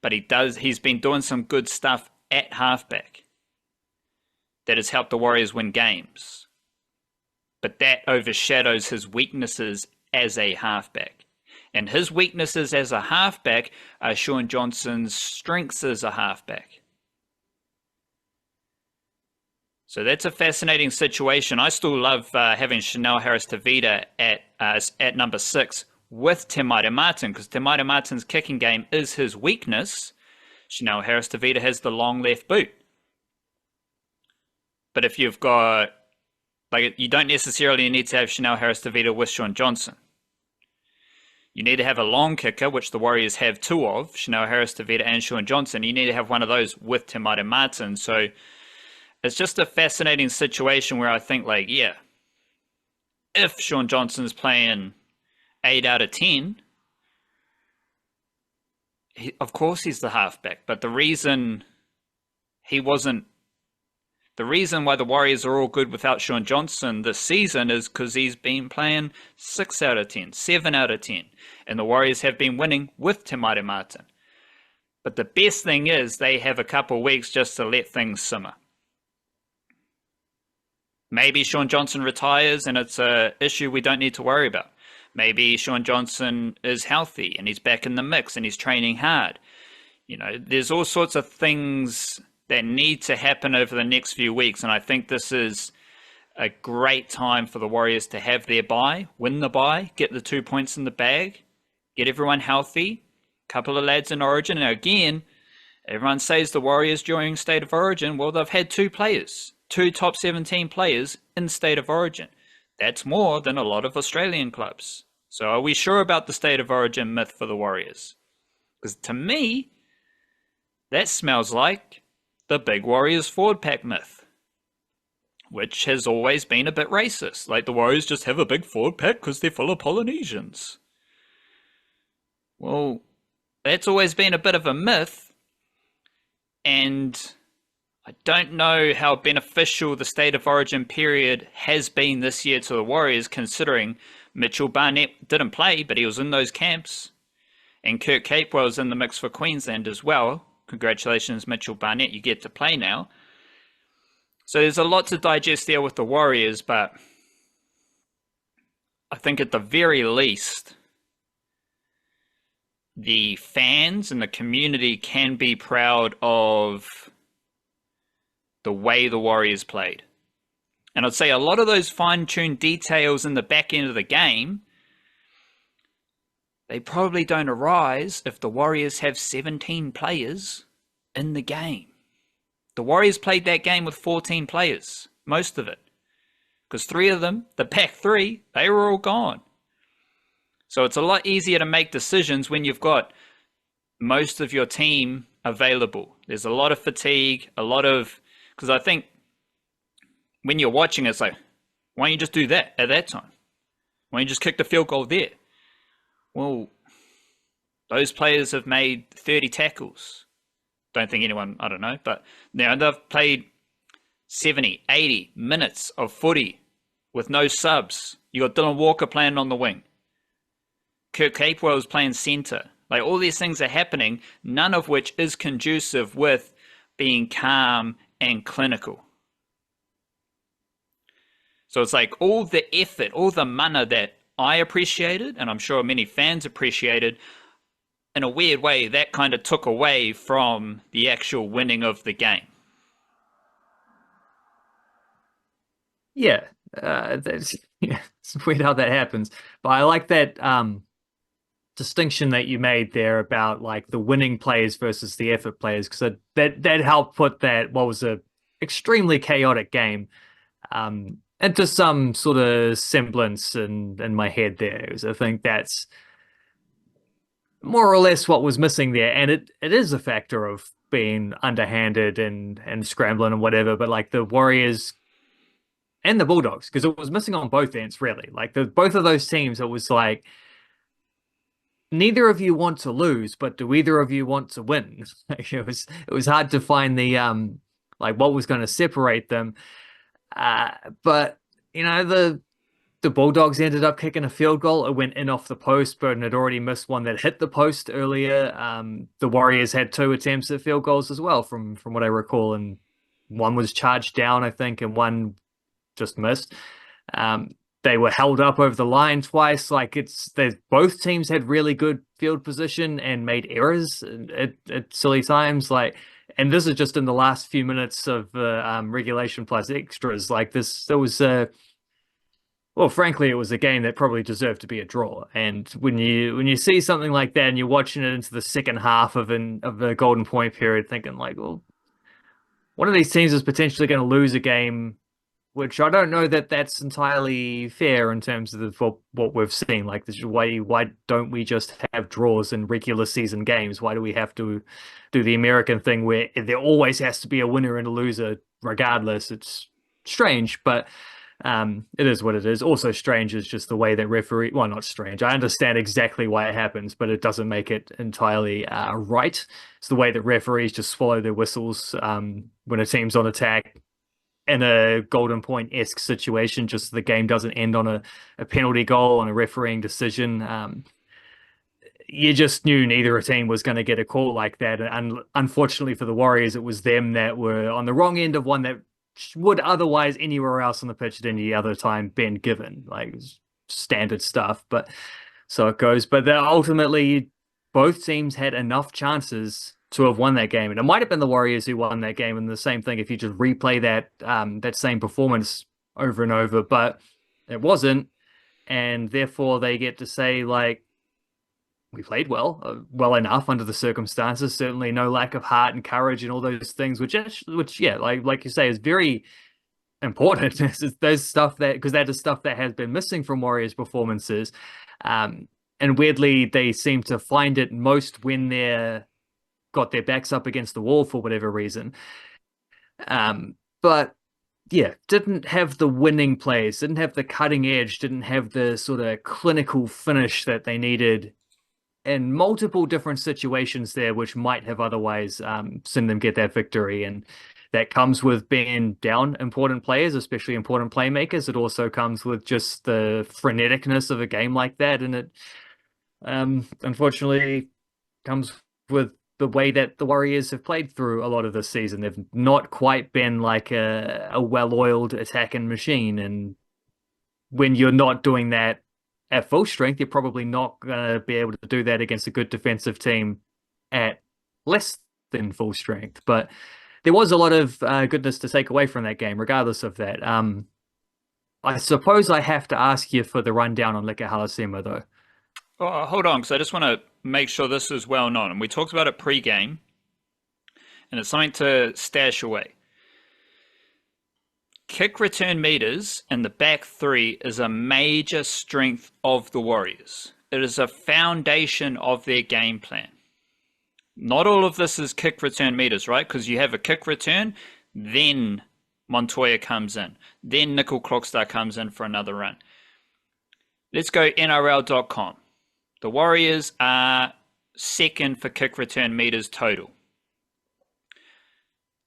But he's been doing some good stuff at halfback that has helped the Warriors win games. But that overshadows his weaknesses as a halfback. And his weaknesses as a halfback are Shaun Johnson's strengths as a halfback. So that's a fascinating situation. I still love having Chanel Harris-Tavita at number 6 with Te Maire Martin, because Te Maire Martin's kicking game is his weakness. Chanel Harris-Tavita has the long left boot. But if you've got, like, you don't necessarily need to have Chanel Harris-Tavita with Shaun Johnson. You need to have a long kicker, which the Warriors have 2 of, Chanel Harris-Tavita and Shaun Johnson. You need to have one of those with Te Maire Martin. So it's just a fascinating situation where I think, like, yeah, if Shaun Johnson's playing 8 out of 10, of course he's the halfback. But the reason he wasn't, The reason why the Warriors are all good without Sean Johnson this season is because he's been playing 6 out of 10, 7 out of 10. And the Warriors have been winning with Te Maire Martin. But the best thing is they have a couple of weeks just to let things simmer. Maybe Sean Johnson retires and it's an issue we don't need to worry about. Maybe Sean Johnson is healthy and he's back in the mix and he's training hard. You know, there's all sorts of things that need to happen over the next few weeks. And I think this is a great time for the Warriors to have their bye, win the bye, get the 2 points in the bag, get everyone healthy. A couple of lads in Origin. Now again, everyone says the Warriors during State of Origin. Well, they've had 2 players, 2 top 17 players in State of Origin. That's more than a lot of Australian clubs. So are we sure about the State of Origin myth for the Warriors? Because to me, that smells like the big Warriors forward pack myth, which has always been a bit racist. Like the Warriors just have a big forward pack because they're full of Polynesians. Well, that's always been a bit of a myth, and I don't know how beneficial the State of Origin period has been this year to the Warriors, considering Mitchell Barnett didn't play, but he was in those camps, and Kurt Capewell was in the mix for Queensland as well. Congratulations, Mitchell Barnett, you get to play now. So there's a lot to digest there with the Warriors, but I think at the very least, the fans and the community can be proud of the way the Warriors played. And I'd say a lot of those fine-tuned details in the back end of the game, they probably don't arise if the Warriors have 17 players in the game. The Warriors played that game with 14 players, most of it. Because 3 of them, the back 3, they were all gone. So it's a lot easier to make decisions when you've got most of your team available. There's a lot of fatigue, because I think when you're watching, it's like, why don't you just do that at that time? Why don't you just kick the field goal there? Well, those players have made 30 tackles. Don't think anyone, I don't know, but now they've played 70, 80 minutes of footy with no subs. You got Dylan Walker playing on the wing. Kurt Capewell is playing centre. Like, all these things are happening, none of which is conducive with being calm and clinical. So it's like all the effort, all the mana that I appreciated, and I'm sure many fans appreciated, in a weird way, that kind of took away from the actual winning of the game. Yeah, it's weird how that happens. But I like that distinction that you made there about like the winning players versus the effort players, because that helped put that what was a extremely chaotic game into some sort of semblance in my head there. I think that's more or less what was missing there, and it is a factor of being underhanded and scrambling and whatever, but like the Warriors and the Bulldogs, because it was missing on both ends, really. Like both of those teams, it was like, neither of you want to lose, but do either of you want to win? It was hard to find the like what was going to separate them. But you know, the Bulldogs ended up kicking a field goal. It went in off the post. Braydon had already missed one that hit the post earlier. The Warriors had 2 attempts at field goals as well, from what I recall, and one was charged down, I think, and one just missed. They were held up over the line twice. Like both teams had really good field position and made errors at silly times. Like, and this is just in the last few minutes of regulation plus extras. Like there was well, frankly, it was a game that probably deserved to be a draw. And when you see something like that and you're watching it into the second half of the golden point period, thinking like, well, one of these teams is potentially going to lose a game, which I don't know that that's entirely fair in terms of what we've seen. Like, this is why don't we just have draws in regular season games? Why do we have to do the American thing where there always has to be a winner and a loser regardless? It's strange, but it is what it is. Also strange is just the way that referee, well, not strange, I understand exactly why it happens, but it doesn't make it entirely right. It's the way that referees just swallow their whistles when a team's on attack. in a golden point-esque situation, just so the game doesn't end on a penalty goal and a refereeing decision. You just knew neither team was going to get a call like that. And unfortunately for the Warriors, it was them that were on the wrong end of one that would otherwise anywhere else on the pitch at any other time been given. Like, standard stuff, but so it goes. But ultimately, both teams had enough chances to have won that game. And it might have been the Warriors who won that game. And the same thing if you just replay that same performance over and over, but it wasn't. And therefore they get to say, like, we played well enough under the circumstances. Certainly no lack of heart and courage and all those things, which yeah, like you say, is very important. There's stuff because that is stuff that has been missing from Warriors performances. And weirdly, they seem to find it most when they're got their backs up against the wall for whatever reason. But yeah, didn't have the winning plays, didn't have the cutting edge, didn't have the sort of clinical finish that they needed in multiple different situations there, which might have otherwise seen them get that victory. And that comes with being down important players, especially important playmakers. It also comes with just the freneticness of a game like that. And it unfortunately comes with the way that the Warriors have played through a lot of this season. They've not quite been like a well-oiled attacking machine. And when you're not doing that at full strength, you're probably not going to be able to do that against a good defensive team at less than full strength. But there was a lot of goodness to take away from that game, regardless of that. I suppose I have to ask you for the rundown on Leka Halasima, though. Oh, hold on, because I just want to make sure this is well known. And we talked about it pre-game, and it's something to stash away. Kick return meters in the back three is a major strength of the Warriors. It is a foundation of their game plan. Not all of this is kick return meters, right? Because you have a kick return, then Montoya comes in, then Nickel Clockstar comes in for another run. Let's go NRL.com. The Warriors are second for kick return meters total.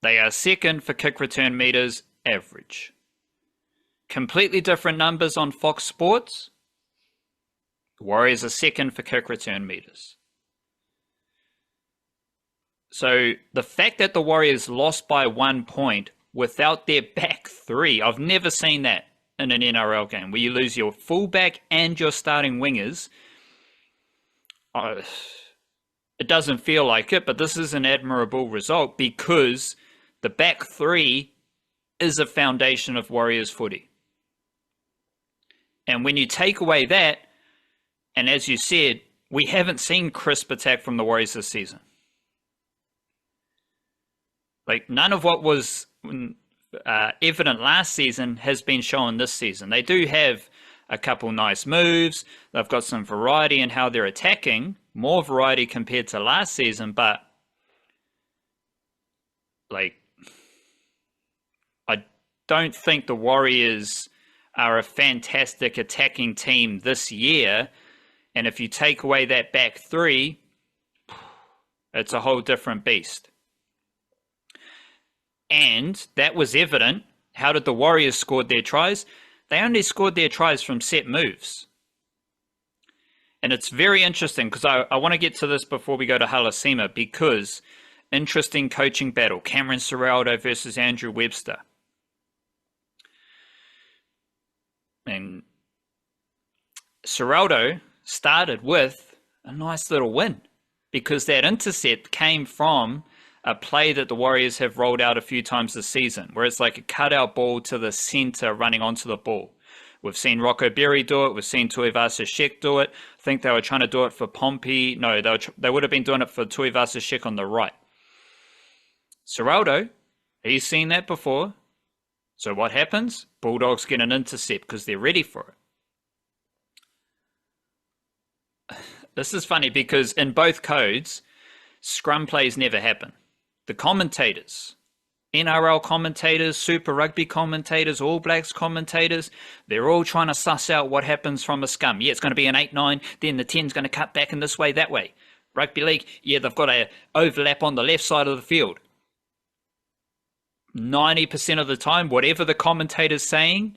They are second for kick return meters average. Completely different numbers on Fox Sports. The Warriors are second for kick return meters. So the fact that the Warriors lost by 1 point without their back three, I've never seen that in an NRL game where you lose your fullback and your starting wingers. It doesn't feel like it, but this is an admirable result because the back three is a foundation of Warriors footy. And when you take away that, and as you said, we haven't seen crisp attack from the Warriors this season. Like, none of what was evident last season has been shown this season. They do have a couple nice moves. They've got some variety in how they're attacking, more variety compared to last season, but like, I don't think the Warriors are a fantastic attacking team this year. And if you take away that back three, it's a whole different beast. And that was evident. How did the Warriors score their tries? They only scored their tries from set moves. And it's very interesting because I want to get to this before we go to Halasima, because interesting coaching battle. Cameron Ciraldo versus Andrew Webster. And Ciraldo started with a nice little win because that intercept came from a play that the Warriors have rolled out a few times this season, where it's like a cutout ball to the center running onto the ball. We've seen Rocco Berry do it. We've seen Tuivasa-Sheck do it. I think they were trying to do it for Pompey. No, they would have been doing it for Tuivasa-Sheck on the right. Ciraldo, he's seen that before. So what happens? Bulldogs get an intercept because they're ready for it. This is funny because in both codes, scrum plays never happen. The commentators, NRL commentators, Super Rugby commentators, All Blacks commentators, they're all trying to suss out what happens from a scrum. Yeah, it's going to be an 8-9, then the 10's going to cut back in this way, that way. Rugby League, yeah, they've got an overlap on the left side of the field. 90% of the time, whatever the commentator's saying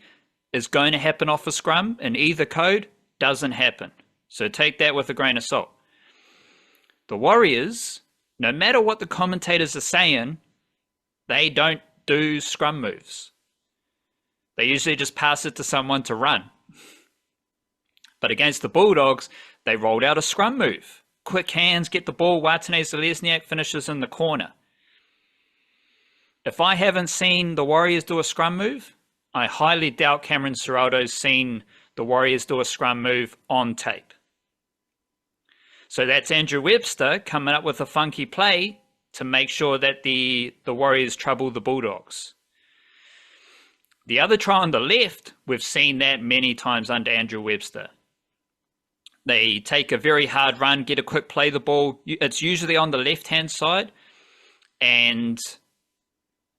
is going to happen off a scrum in either code doesn't happen. So take that with a grain of salt. The Warriors, no matter what the commentators are saying, they don't do scrum moves. They usually just pass it to someone to run. But against the Bulldogs, they rolled out a scrum move. Quick hands, get the ball, Watene-Zelezniak finishes in the corner. If I haven't seen the Warriors do a scrum move, I highly doubt Cameron Ciraldo's seen the Warriors do a scrum move on tape. So that's Andrew Webster coming up with a funky play to make sure that the Warriors trouble the Bulldogs. The other try on the left, we've seen that many times under Andrew Webster. They take a very hard run, get a quick play the ball. It's usually on the left-hand side. And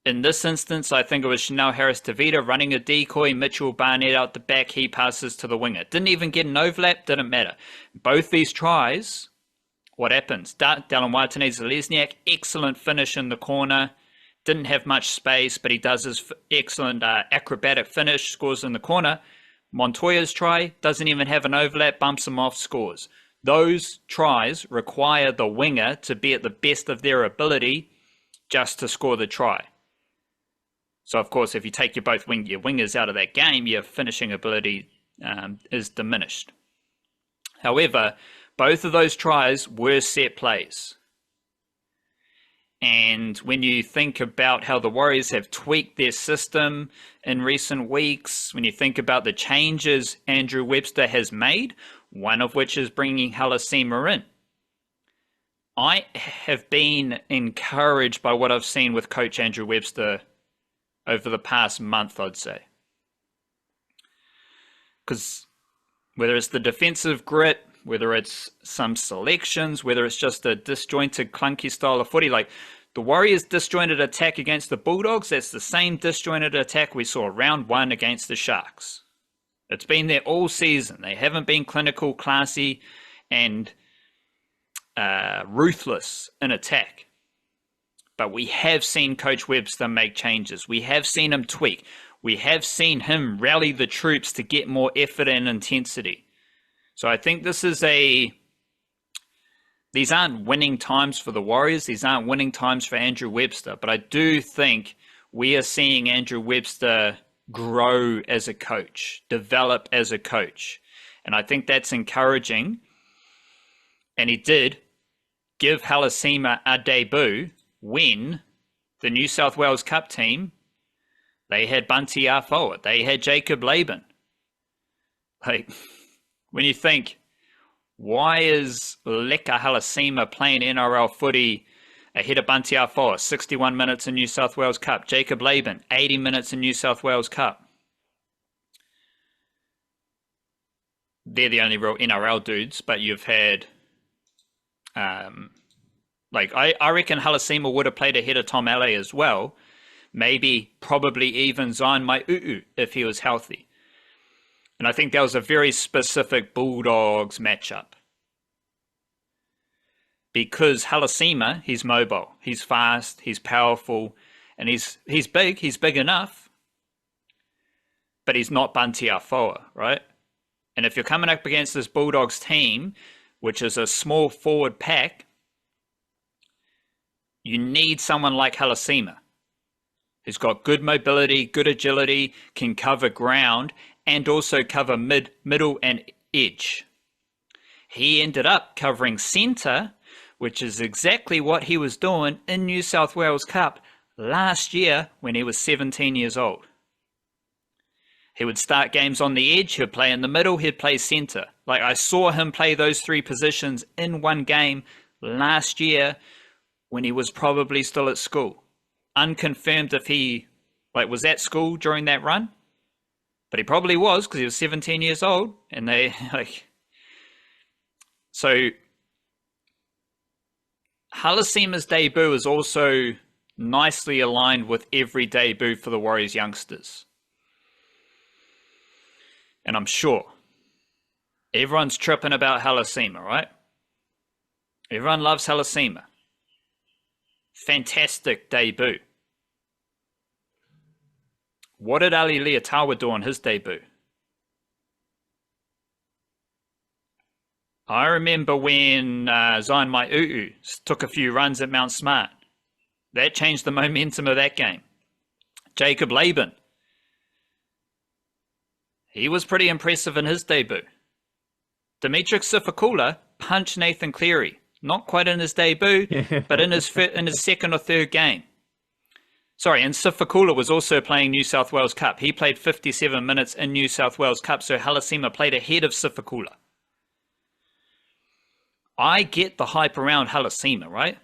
in this instance, I think it was Chanel Harris-Tavita running a decoy, Mitchell Barnett out the back, he passes to the winger. Didn't even get an overlap, didn't matter. Both these tries, what happens? Dallin Watene-Zelezniak, excellent finish in the corner. Didn't have much space, but he does his excellent acrobatic finish, scores in the corner. Montoya's try doesn't even have an overlap, bumps him off, scores. Those tries require the winger to be at the best of their ability just to score the try. So, of course, if you take your wingers out of that game, your finishing ability is diminished. However, both of those tries were set plays. And when you think about how the Warriors have tweaked their system in recent weeks, when you think about the changes Andrew Webster has made, one of which is bringing Halasima in, I have been encouraged by what I've seen with Coach Andrew Webster over the past month, I'd say. Because whether it's the defensive grit, whether it's some selections, whether it's just a disjointed, clunky style of footy, like the Warriors' disjointed attack against the Bulldogs, that's the same disjointed attack we saw round one against the Sharks. It's been there all season. They haven't been clinical, classy, and ruthless in attack. But we have seen Coach Webster make changes. We have seen him tweak. We have seen him rally the troops to get more effort and intensity. So I think these aren't winning times for the Warriors. These aren't winning times for Andrew Webster. But I do think we are seeing Andrew Webster grow as a coach, develop as a coach. And I think that's encouraging. And he did give Halasima a debut when the New South Wales Cup team, they had Bunty Afoa, they had Jacob Laban. Like, when you think, why is Leka Halasima playing NRL footy ahead of Bunty Afoa, 61 minutes in New South Wales Cup, Jacob Laban, 80 minutes in New South Wales Cup? They're the only real NRL dudes, but you've had I reckon Halasima would have played ahead of Tom Alley as well. Maybe, probably even Zion Mai'uu if he was healthy. And I think that was a very specific Bulldogs matchup. Because Halasima, he's mobile, he's fast, he's powerful, and he's big enough, but he's not Bunty Afoa, right? And if you're coming up against this Bulldogs team, which is a small forward pack, you need someone like Halasima, who's got good mobility, good agility, can cover ground, and also cover middle, and edge. He ended up covering centre, which is exactly what he was doing in New South Wales Cup last year when he was 17 years old. He would start games on the edge, he'd play in the middle, he'd play centre. Like, I saw him play those three positions in one game last year when he was probably still at school. Unconfirmed if he was at school during that run, but he probably was because he was 17 years old. And so Halasima's debut is also nicely aligned with every debut for the Warriors youngsters. And I'm sure everyone's tripping about Halasima, right? Everyone loves Halasima. Fantastic debut. What did Ali Leotawa do on his debut? I remember when Zion Mai'u'u took a few runs at Mount Smart. That changed the momentum of that game. Jacob Laban. He was pretty impressive in his debut. Dimitri Sifakula punched Nathan Cleary. Not quite in his debut, but in his second or third game. Sorry, and Sifakula was also playing New South Wales Cup. He played 57 minutes in New South Wales Cup, so Halasima played ahead of Sifakula. I get the hype around Halasima, right?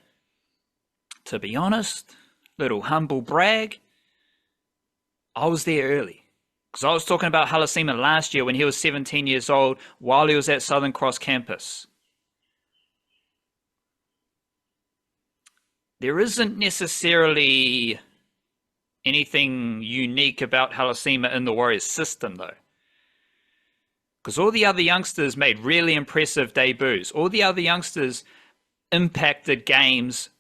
To be honest, little humble brag, I was there early. Because I was talking about Halasima last year when he was 17 years old while he was at Southern Cross campus. There isn't necessarily anything unique about Halasima in the Warriors system, though. Because all the other youngsters made really impressive debuts. All the other youngsters impacted games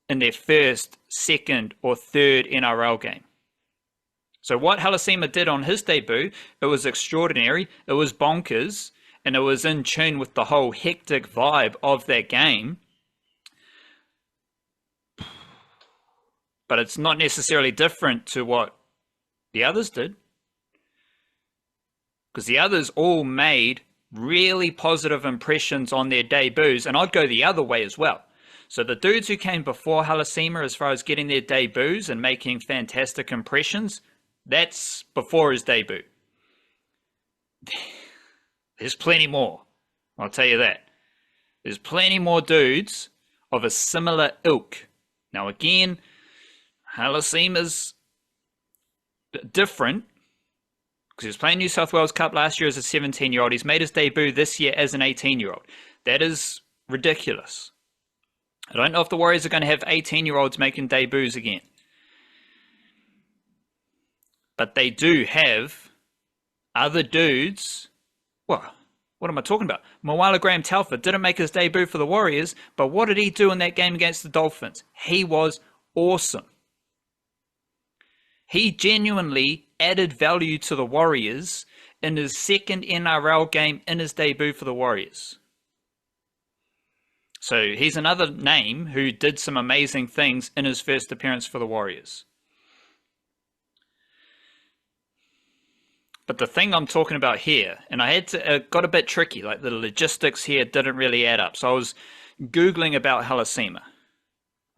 in their first, second, or third NRL game. So what Halasima did on his debut, it was extraordinary, it was bonkers, and it was in tune with the whole hectic vibe of that game. But it's not necessarily different to what the others did. Because the others all made really positive impressions on their debuts, and I'd go the other way as well. So the dudes who came before Halasima as far as getting their debuts and making fantastic impressions, that's before his debut. There's plenty more, I'll tell you that. There's plenty more dudes of a similar ilk. Now again, Halasima's different because he was playing New South Wales Cup last year as a 17-year-old. He's made his debut this year as an 18-year-old. That is ridiculous. I don't know if the Warriors are going to have 18-year-olds making debuts again. But they do have other dudes. What am I talking about? Moala Graham Telfer didn't make his debut for the Warriors, but what did he do in that game against the Dolphins? He was awesome. He genuinely added value to the Warriors in his second NRL game in his debut for the Warriors. So he's another name who did some amazing things in his first appearance for the Warriors. But the thing I'm talking about here, and I had to, it got a bit tricky, like the logistics here didn't really add up. So I was Googling about Halasima.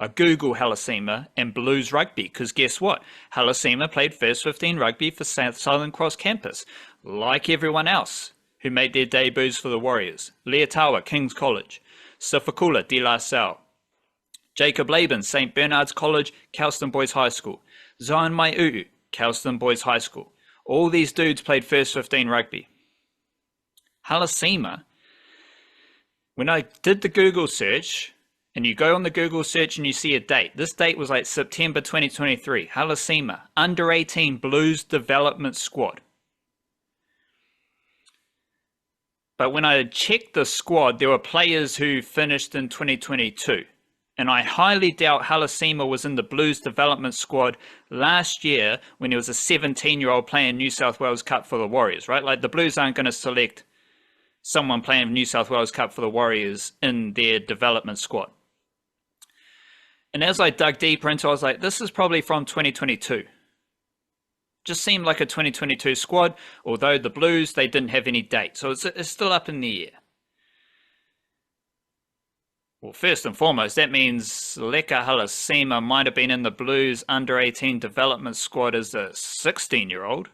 I Google Halasima and Blues rugby, because guess what? Halasima played first 15 rugby for Southern Cross campus, like everyone else who made their debuts for the Warriors. Leotawa, King's College. Sifakula, De La Salle. Jacob Laban, St. Bernard's College, Kelston Boys High School. Zion Mai'u'u, Kelston Boys High School. All these dudes played first 15 rugby. Halasima, when I did the Google search, and you go on the Google search and you see a date. This date was like September 2023. Halasima, under 18 Blues Development Squad. But when I checked the squad, there were players who finished in 2022. And I highly doubt Halasima was in the Blues Development Squad last year when he was a 17-year-old playing New South Wales Cup for the Warriors, right? Like the Blues aren't going to select someone playing New South Wales Cup for the Warriors in their development squad. And as I dug deeper into it, I was like, this is probably from 2022. Just seemed like a 2022 squad, although the Blues, they didn't have any date. So it's still up in the air. Well, first and foremost, that means Leka Halasima might have been in the Blues under 18 development squad as a 16-year-old,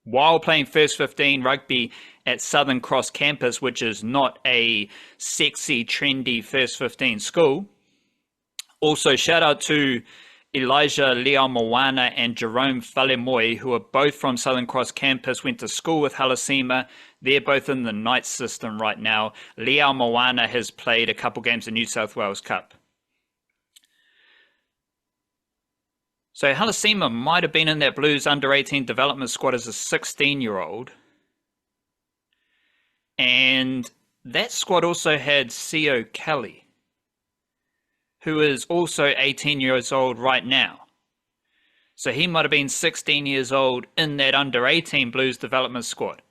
while playing first 15 rugby at Southern Cross campus, which is not a sexy, trendy first 15 school. Also, shout out to Elijah Leao-Moana and Jerome Falemoy, who are both from Southern Cross campus, went to school with Halasima. They're both in the Knights system right now. Leao-Moana has played a couple games in New South Wales Cup. So Halasima might have been in that Blues under 18 development squad as a 16-year-old. And that squad also had Sio Kelly, who is also 18 years old right now. So he might have been 16 years old in that under-18 Blues development squad.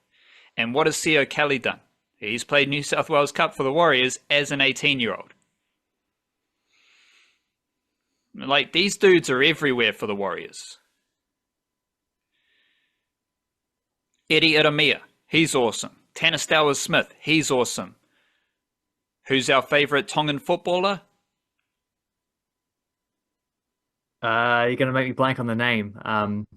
And what has Sio Kelly done? He's played New South Wales Cup for the Warriors as an 18-year-old. Like, these dudes are everywhere for the Warriors. Eddie Iramia, he's awesome. Tanastawa Smith, he's awesome. Who's our favourite Tongan footballer? You're gonna make me blank on the name.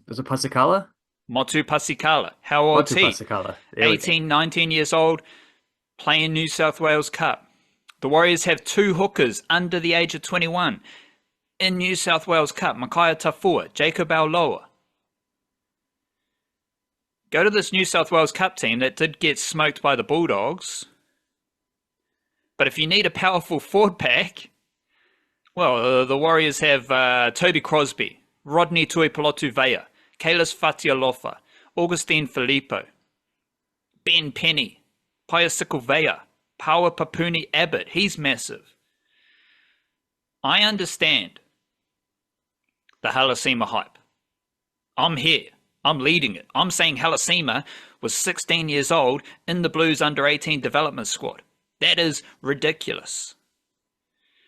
Was it Pasakala? Motu Pasikala. How old is he? Pasakala. 18, 19 years old, playing New South Wales Cup. The Warriors have 2 hookers under the age of 21 in New South Wales Cup. Makaya Tafua, Jacob Auloa. Go to this New South Wales Cup team that did get smoked by the Bulldogs. But if you need a powerful forward pack, well, the Warriors have Toby Crosby, Rodney Tuipulotu-Vea, Kalis Fatialofa, Augustine Filippo, Ben Penny, Payasikel Vea, Paua Papuni Abbott. He's massive. I understand the Halasima hype. I'm here. I'm leading it. I'm saying Halasima was 16 years old in the Blues under-18 development squad. That is ridiculous.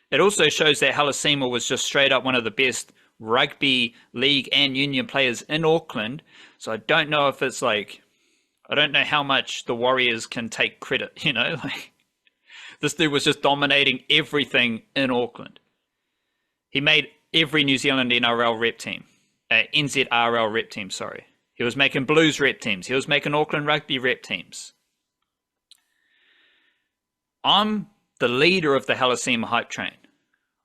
It also shows that Halasima was just straight up one of the best rugby league and union players in Auckland. So I don't know if it's like, I don't know how much the Warriors can take credit, you know? Like, this dude was just dominating everything in Auckland. He made every New Zealand NRL rep team. NZRL rep team, sorry. He was making Blues rep teams. He was making Auckland rugby rep teams. I'm the leader of the Halasima hype train.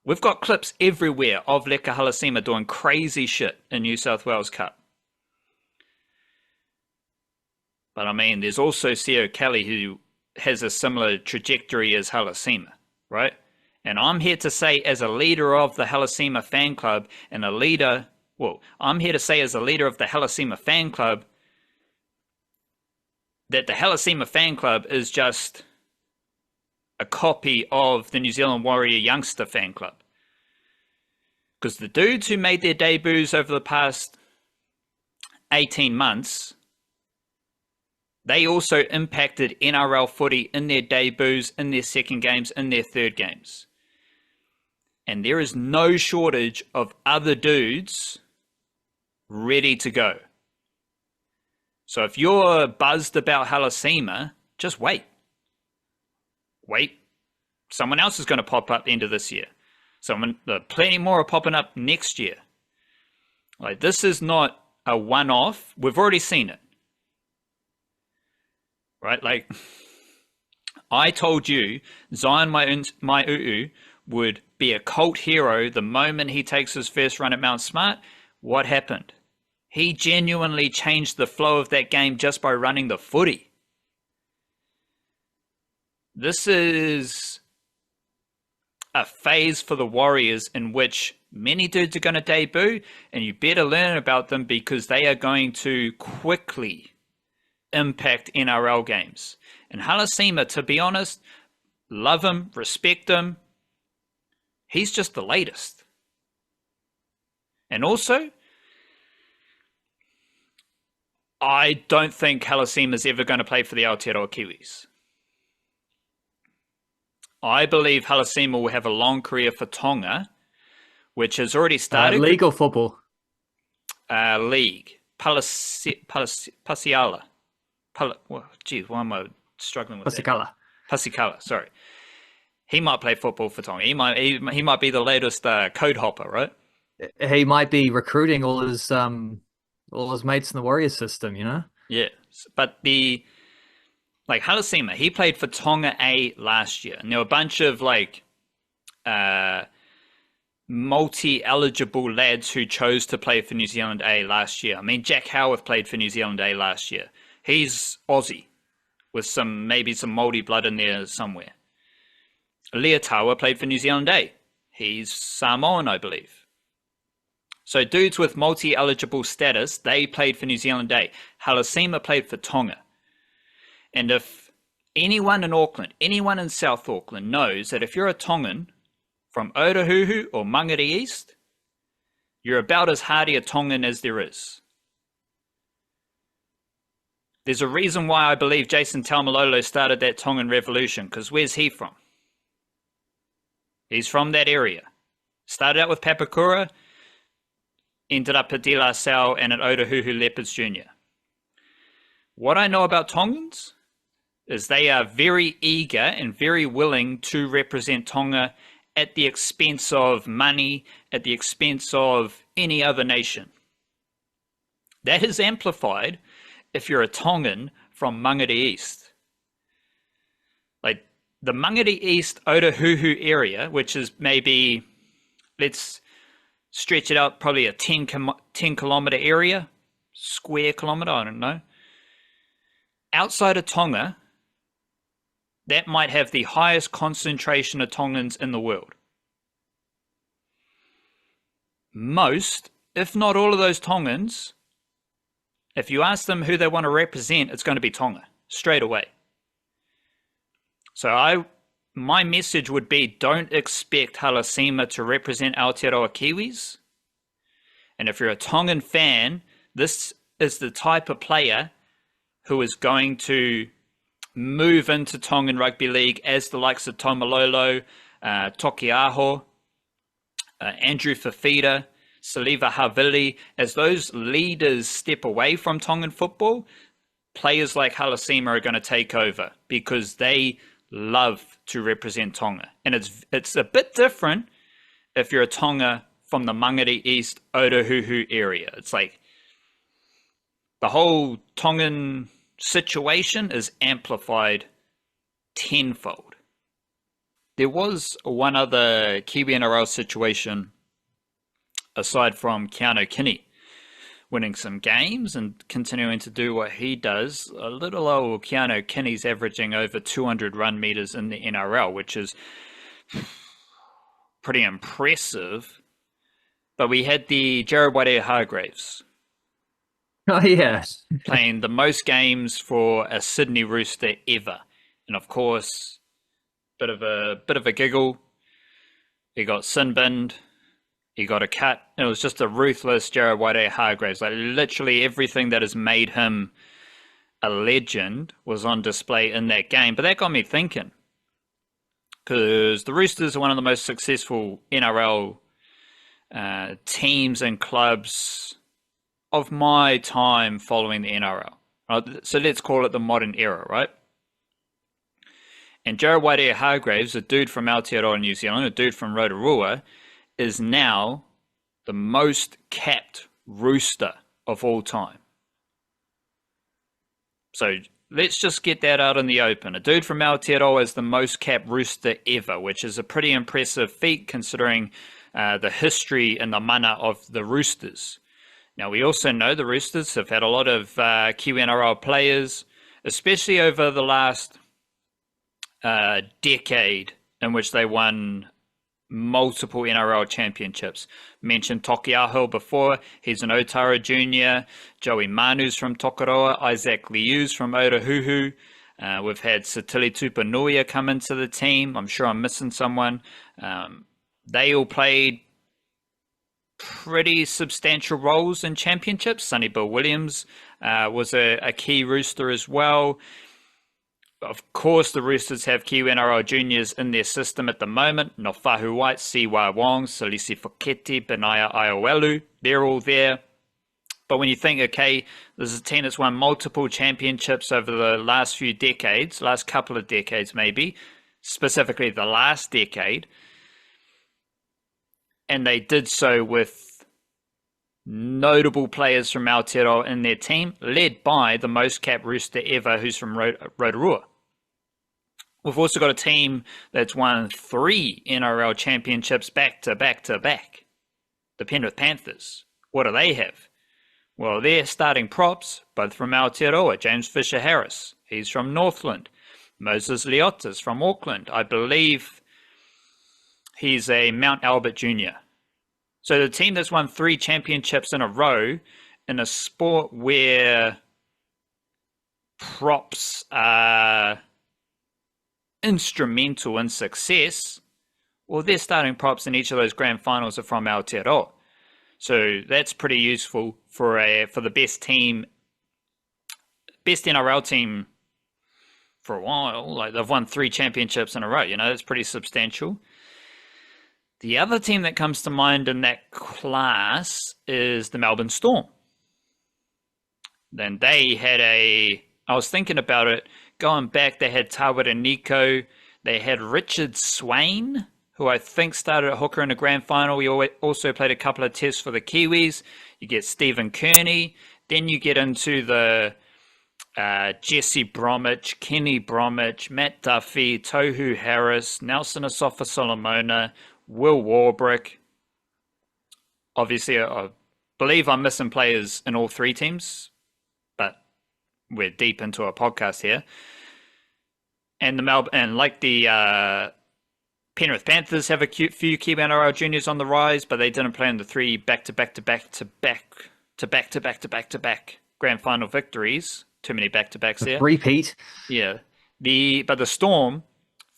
We've got clips everywhere of Leka Halasima doing crazy shit in New South Wales Cup. But I mean, there's also Sio Kelly who has a similar trajectory as Halasima, right? And I'm here to say as a leader of the Halasima fan club and a leader, well, I'm here to say as a leader of the Halasima fan club that the Halasima fan club is just a copy of the New Zealand Warrior Youngster fan club. Because the dudes who made their debuts over the past 18 months, they also impacted NRL footy in their debuts, in their second games, in their third games. And there is no shortage of other dudes ready to go. So if you're buzzed about Halasima, just wait. Wait. Someone else is going to pop up end of this year. Plenty more are popping up next year. Like, this is not a one-off. We've already seen it. Right? Like, I told you Zion Mai'uu would be a cult hero the moment he takes his first run at Mount Smart. What happened? He genuinely changed the flow of that game just by running the footy. This is a phase for the Warriors in which many dudes are going to debut, and you better learn about them because they are going to quickly impact NRL games. And Halasima, to be honest, love him, respect him. He's just the latest. And also, I don't think Halasima is ever going to play for the Aotearoa Kiwis. I believe Halasima will have a long career for Tonga, which has already started. League or football? League. Pasiala. Geez, why am I struggling with Pasikala. that? Pasikala, sorry. He might play football for Tonga. He might be the latest code hopper, right? He might be recruiting all his mates in the Warriors system, you know? Yeah. But Halasima, he played for Tonga A last year. And there were a bunch of multi-eligible lads who chose to play for New Zealand A last year. I mean, Jack Howarth played for New Zealand A last year. He's Aussie with maybe some Māori blood in there somewhere. Leotawa played for New Zealand A. He's Samoan, I believe. So dudes with multi-eligible status, they played for New Zealand A. Halasima played for Tonga. And if anyone in Auckland, anyone in South Auckland knows that if you're a Tongan from Otahuhu or Mangere East, You're about as hardy a Tongan as there is. There's a reason why I believe Jason Taumalolo started that Tongan revolution, because where's he from? He's from that area. Started out with Papakura, ended up at De La Salle and at Otahuhu Leopards Jr. What I know about Tongans is they are very eager and very willing to represent Tonga at the expense of money, at the expense of any other nation. That is amplified if you're a Tongan from Mangere East. Like the Mangere East Otahuhu area, which is maybe, let's stretch it out, probably a 10 kilometer area, square kilometer, I don't know. Outside of Tonga, that might have the highest concentration of Tongans in the world. Most, if not all of those Tongans, if you ask them who they want to represent, it's going to be Tonga, straight away. So my message would be, don't expect Halasima to represent Aotearoa Kiwis. And if you're a Tongan fan, this is the type of player who is going to move into Tongan Rugby League as the likes of Taumalolo, Tokiaho, Andrew Fafita, Saliva Havili, as those leaders step away from Tongan football, players like Halasima are going to take over because they love to represent Tonga. And it's a bit different if you're a Tonga from the Mangere East Otahuhu area. It's like the whole Tongan situation is amplified tenfold. There was one other Kiwi NRL situation aside from Keanu Kinney winning some games and continuing to do what he does. A little old Keanu Kinney's averaging over 200 run meters in the NRL, which is pretty impressive. But we had the Jared Waerea-Hargreaves. Oh, yes. Playing the most games for a Sydney Rooster ever. And of course, bit of a giggle. He got sin binned. He got a cut. It was just a ruthless Jared Waerea-Hargreaves. Like literally everything that has made him a legend was on display in that game. But that got me thinking, because the Roosters are one of the most successful NRL teams and clubs of my time following the NRL. Right? So let's call it the modern era, right? And Jared Waerea-Hargreaves, a dude from Aotearoa, New Zealand, a dude from Rotorua, is now the most capped Rooster of all time. So let's just get that out in the open. A dude from Aotearoa is the most capped Rooster ever, which is a pretty impressive feat considering the history and the mana of the Roosters. Now, we also know the Roosters have had a lot of Kiwi NRL players, especially over the last decade in which they won multiple NRL championships. Mentioned Tokiaho before. He's an Otara Junior. Joey Manu's from Tokoroa. Isaac Liu's from Otahuhu. We've had Satili Tupanuia come into the team. I'm sure I'm missing someone. They all played pretty substantial roles in championships. Sonny Bill Williams was a key Rooster as well. Of course, the Roosters have Kiwi NRL juniors in their system at the moment. Nofahu White, C.Y. Wong, Salisi Foketi, Benaya Iowelu. They're all there. But when you think, okay, this is a team that's won multiple championships over the last few decades, last couple of decades maybe, specifically the last decade, and they did so with notable players from Aotearoa in their team, led by the most capped Rooster ever, who's from Rotorua. We've also got a team that's won 3 NRL championships back to back to back. The Penrith Panthers. What do they have? Well, they're starting props, both from Aotearoa. James Fisher-Harris, he's from Northland. Moses Leota's from Auckland. I believe he's a Mount Albert Junior. So the team that's won 3 championships in a row in a sport where props are instrumental in success, well, their starting props in each of those grand finals are from Aotearoa. So that's pretty useful for the best NRL team for a while. Like, they've won 3 championships in a row. That's pretty substantial. The other team that comes to mind in that class is the Melbourne Storm. Then they had I was thinking about it, going back, they had Tawara Nico, they had Richard Swain, who I think started at hooker in the grand final. He also played a couple of tests for the Kiwis. You get Stephen Kearney. Then you get into the Jesse Bromwich, Kenny Bromwich, Matt Duffy, Tohu Harris, Nelson Asafa Solomona, Will Warbrick. Obviously, I believe I'm missing players in all 3 teams, but we're deep into our podcast here. And the Penrith Panthers have a few Kiwi NRL juniors on the rise, but they didn't play in the 3 back-to-back grand final victories. Too many back-to-backs there. Repeat. Yeah. But the Storm,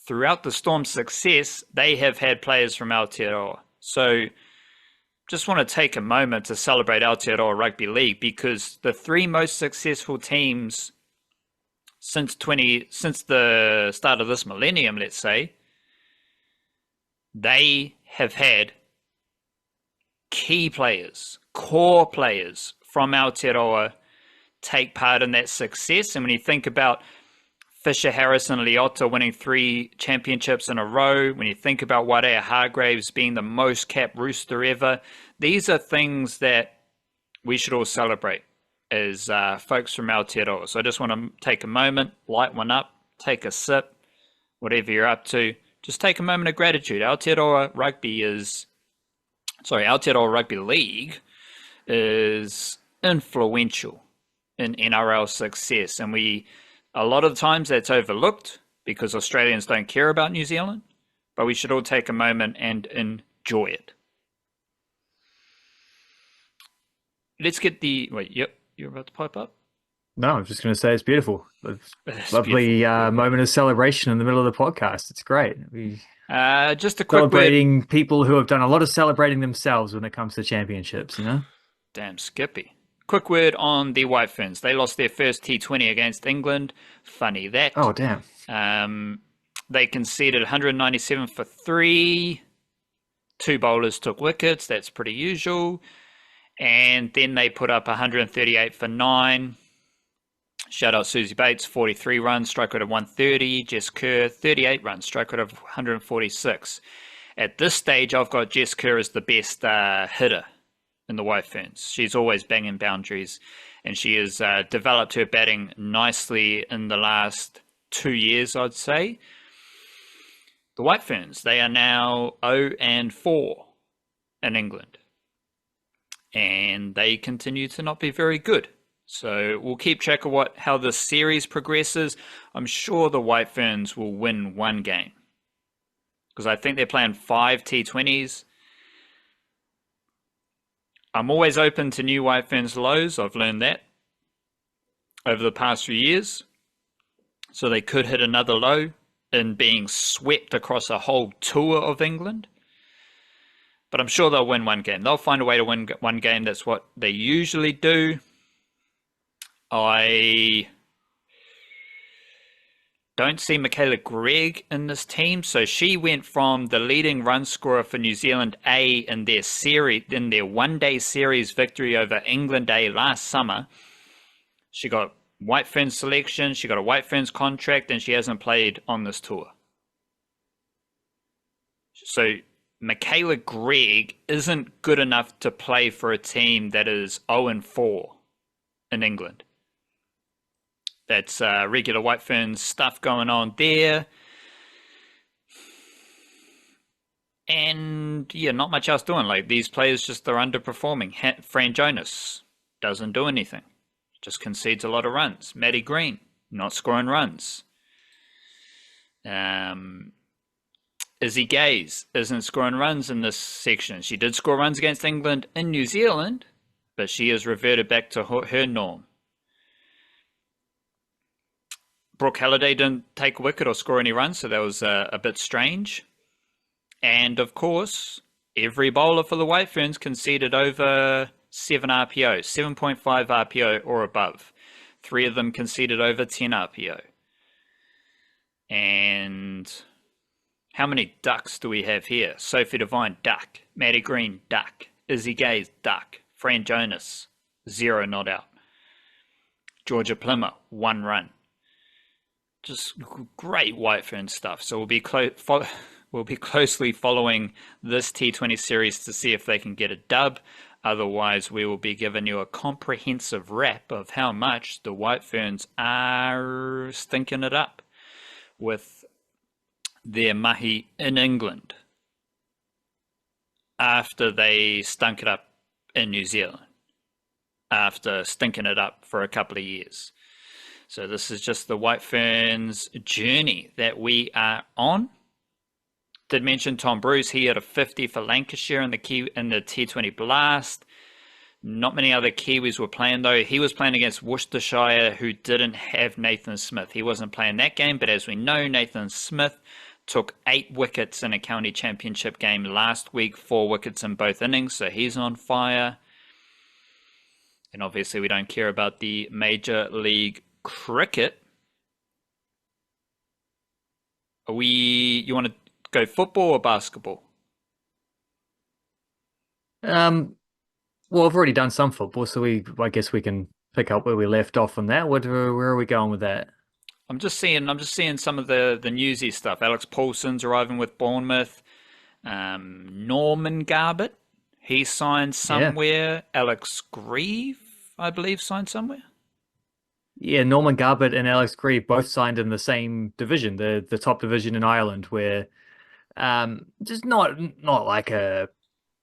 throughout the Storm's success, they have had players from Aotearoa. So just want to take a moment to celebrate Aotearoa Rugby League, because the 3 most successful teams since the start of this millennium, let's say, they have had key players, core players from Aotearoa take part in that success. And when you think about Fisher, Harris and Leota winning 3 championships in a row, when you think about Warea Hargraves being the most capped rooster ever, these are things that we should all celebrate as folks from Aotearoa. So I just want to take a moment, light one up, take a sip, whatever you're up to. Just take a moment of gratitude. Aotearoa Rugby League is influential in NRL success, and a lot of the times that's overlooked because Australians don't care about New Zealand, but we should all take a moment and enjoy it. Let's get you're about to pipe up? No, I'm just going to say it's beautiful. It's lovely beautiful. Moment of celebration in the middle of the podcast. It's great. Just a quick celebrating people who have done a lot of celebrating themselves when it comes to championships, Damn Skippy. Quick word on the White Ferns. They lost their first T20 against England. Funny that. Oh, damn. They conceded 197 for 3. 2 bowlers took wickets. That's pretty usual. And then they put up 138 for 9. Shout out Susie Bates, 43 runs, strike rate of 130. Jess Kerr, 38 runs, strike rate of 146. At this stage, I've got Jess Kerr as the best hitter in the White Ferns. She's always banging boundaries, and she has developed her batting nicely in the last 2 years, I'd say. The White Ferns, they are now 0-4 in England, and they continue to not be very good. So we'll keep track of how this series progresses. I'm sure the White Ferns will win 1 game, because I think they're playing 5 T20s. I'm always open to new White Ferns lows. I've learned that over the past few years. So they could hit another low in being swept across a whole tour of England. But I'm sure they'll win 1 game. They'll find a way to win 1 game. That's what they usually do. I don't see Michaela Gregg in this team. So she went from the leading run scorer for New Zealand A in their one-day series victory over England A last summer. She got White Ferns selection, she got a White Ferns contract, and she hasn't played on this tour. So Michaela Gregg isn't good enough to play for a team that is 0-4 in England. That's regular White Ferns stuff going on there. And yeah, not much else doing. Like, these players just are underperforming. Fran Jonas doesn't do anything. Just concedes a lot of runs. Maddie Green, not scoring runs. Izzy Gaze isn't scoring runs in this section. She did score runs against England in New Zealand, but she has reverted back to her norm. Brooke Halliday didn't take a wicket or score any runs, so that was a bit strange. And of course, Every bowler for the White Ferns conceded over 7 RPO, 7.5 RPO or above. 3 of them conceded over 10 RPO. And how many ducks do we have here? Sophie Devine, duck. Maddie Green, duck. Izzy Gaze, duck. Fran Jonas, 0 not out. Georgia Plimmer, 1 run. Just great White Fern stuff. So we'll be closely following this T20 series to see if they can get a dub. Otherwise, we will be giving you a comprehensive wrap of how much the White Ferns are stinking it up with their mahi in England after they stunk it up in New Zealand, after stinking it up for a couple of years. So this is just the White Ferns journey that we are on. Did mention Tom Bruce. He had a 50 for Lancashire in the T20 Blast. Not many other Kiwis were playing though. He was playing against Worcestershire, who didn't have Nathan Smith. He wasn't playing that game, but as we know, Nathan Smith took 8 wickets in a county championship game last week, 4 wickets in both innings, so he's on fire. And obviously we don't care about the Major League Cricket. You want to go football or basketball? Well, I've already done some football, so I guess we can pick up where we left off on that. Where are we going with that? I'm just seeing some of the newsy stuff. Alex Paulson's arriving with Bournemouth. Norman Garbett, he signed somewhere. Yeah. Alex Grieve, I believe, signed somewhere. Yeah, Norman Garbett and Alex Grieve both signed in the same division, the top division in Ireland, where just not like a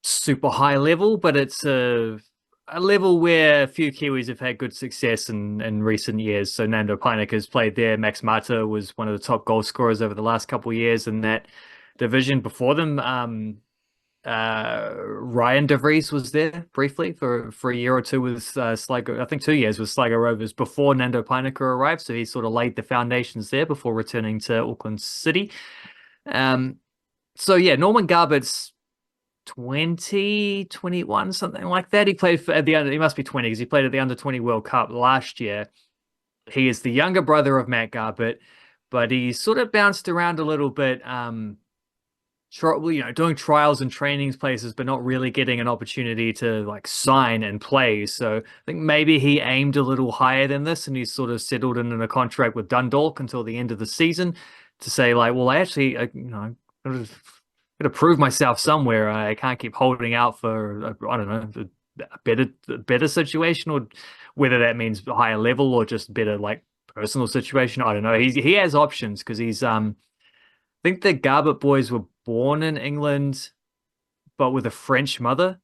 super high level, but it's a level where a few Kiwis have had good success in recent years. So Nando Painik has played there. Max Mata was one of the top goal scorers over the last couple of years in that division. Before them, Ryan De Vries was there briefly for a year or two with Sligo. I think 2 years with Sligo Rovers before Nando Painik arrived. So he sort of laid the foundations there before returning to Auckland City. So yeah, Norman Garbett's 20, 21, something like that. He played for he must be 20 because he played at the Under-20 World Cup last year. He is the younger brother of Matt Garbett, but he sort of bounced around a little bit, doing trials and trainings places, but not really getting an opportunity to like sign and play. So I think maybe he aimed a little higher than this, and he's sort of settled in a contract with Dundalk until the end of the season to say like, well, I actually, to prove myself somewhere. I can't keep holding out for I don't know a better situation, or whether that means higher level or just better like personal situation. I don't know. He has options because he's I think the Garbett boys were born in England, but with a French mother,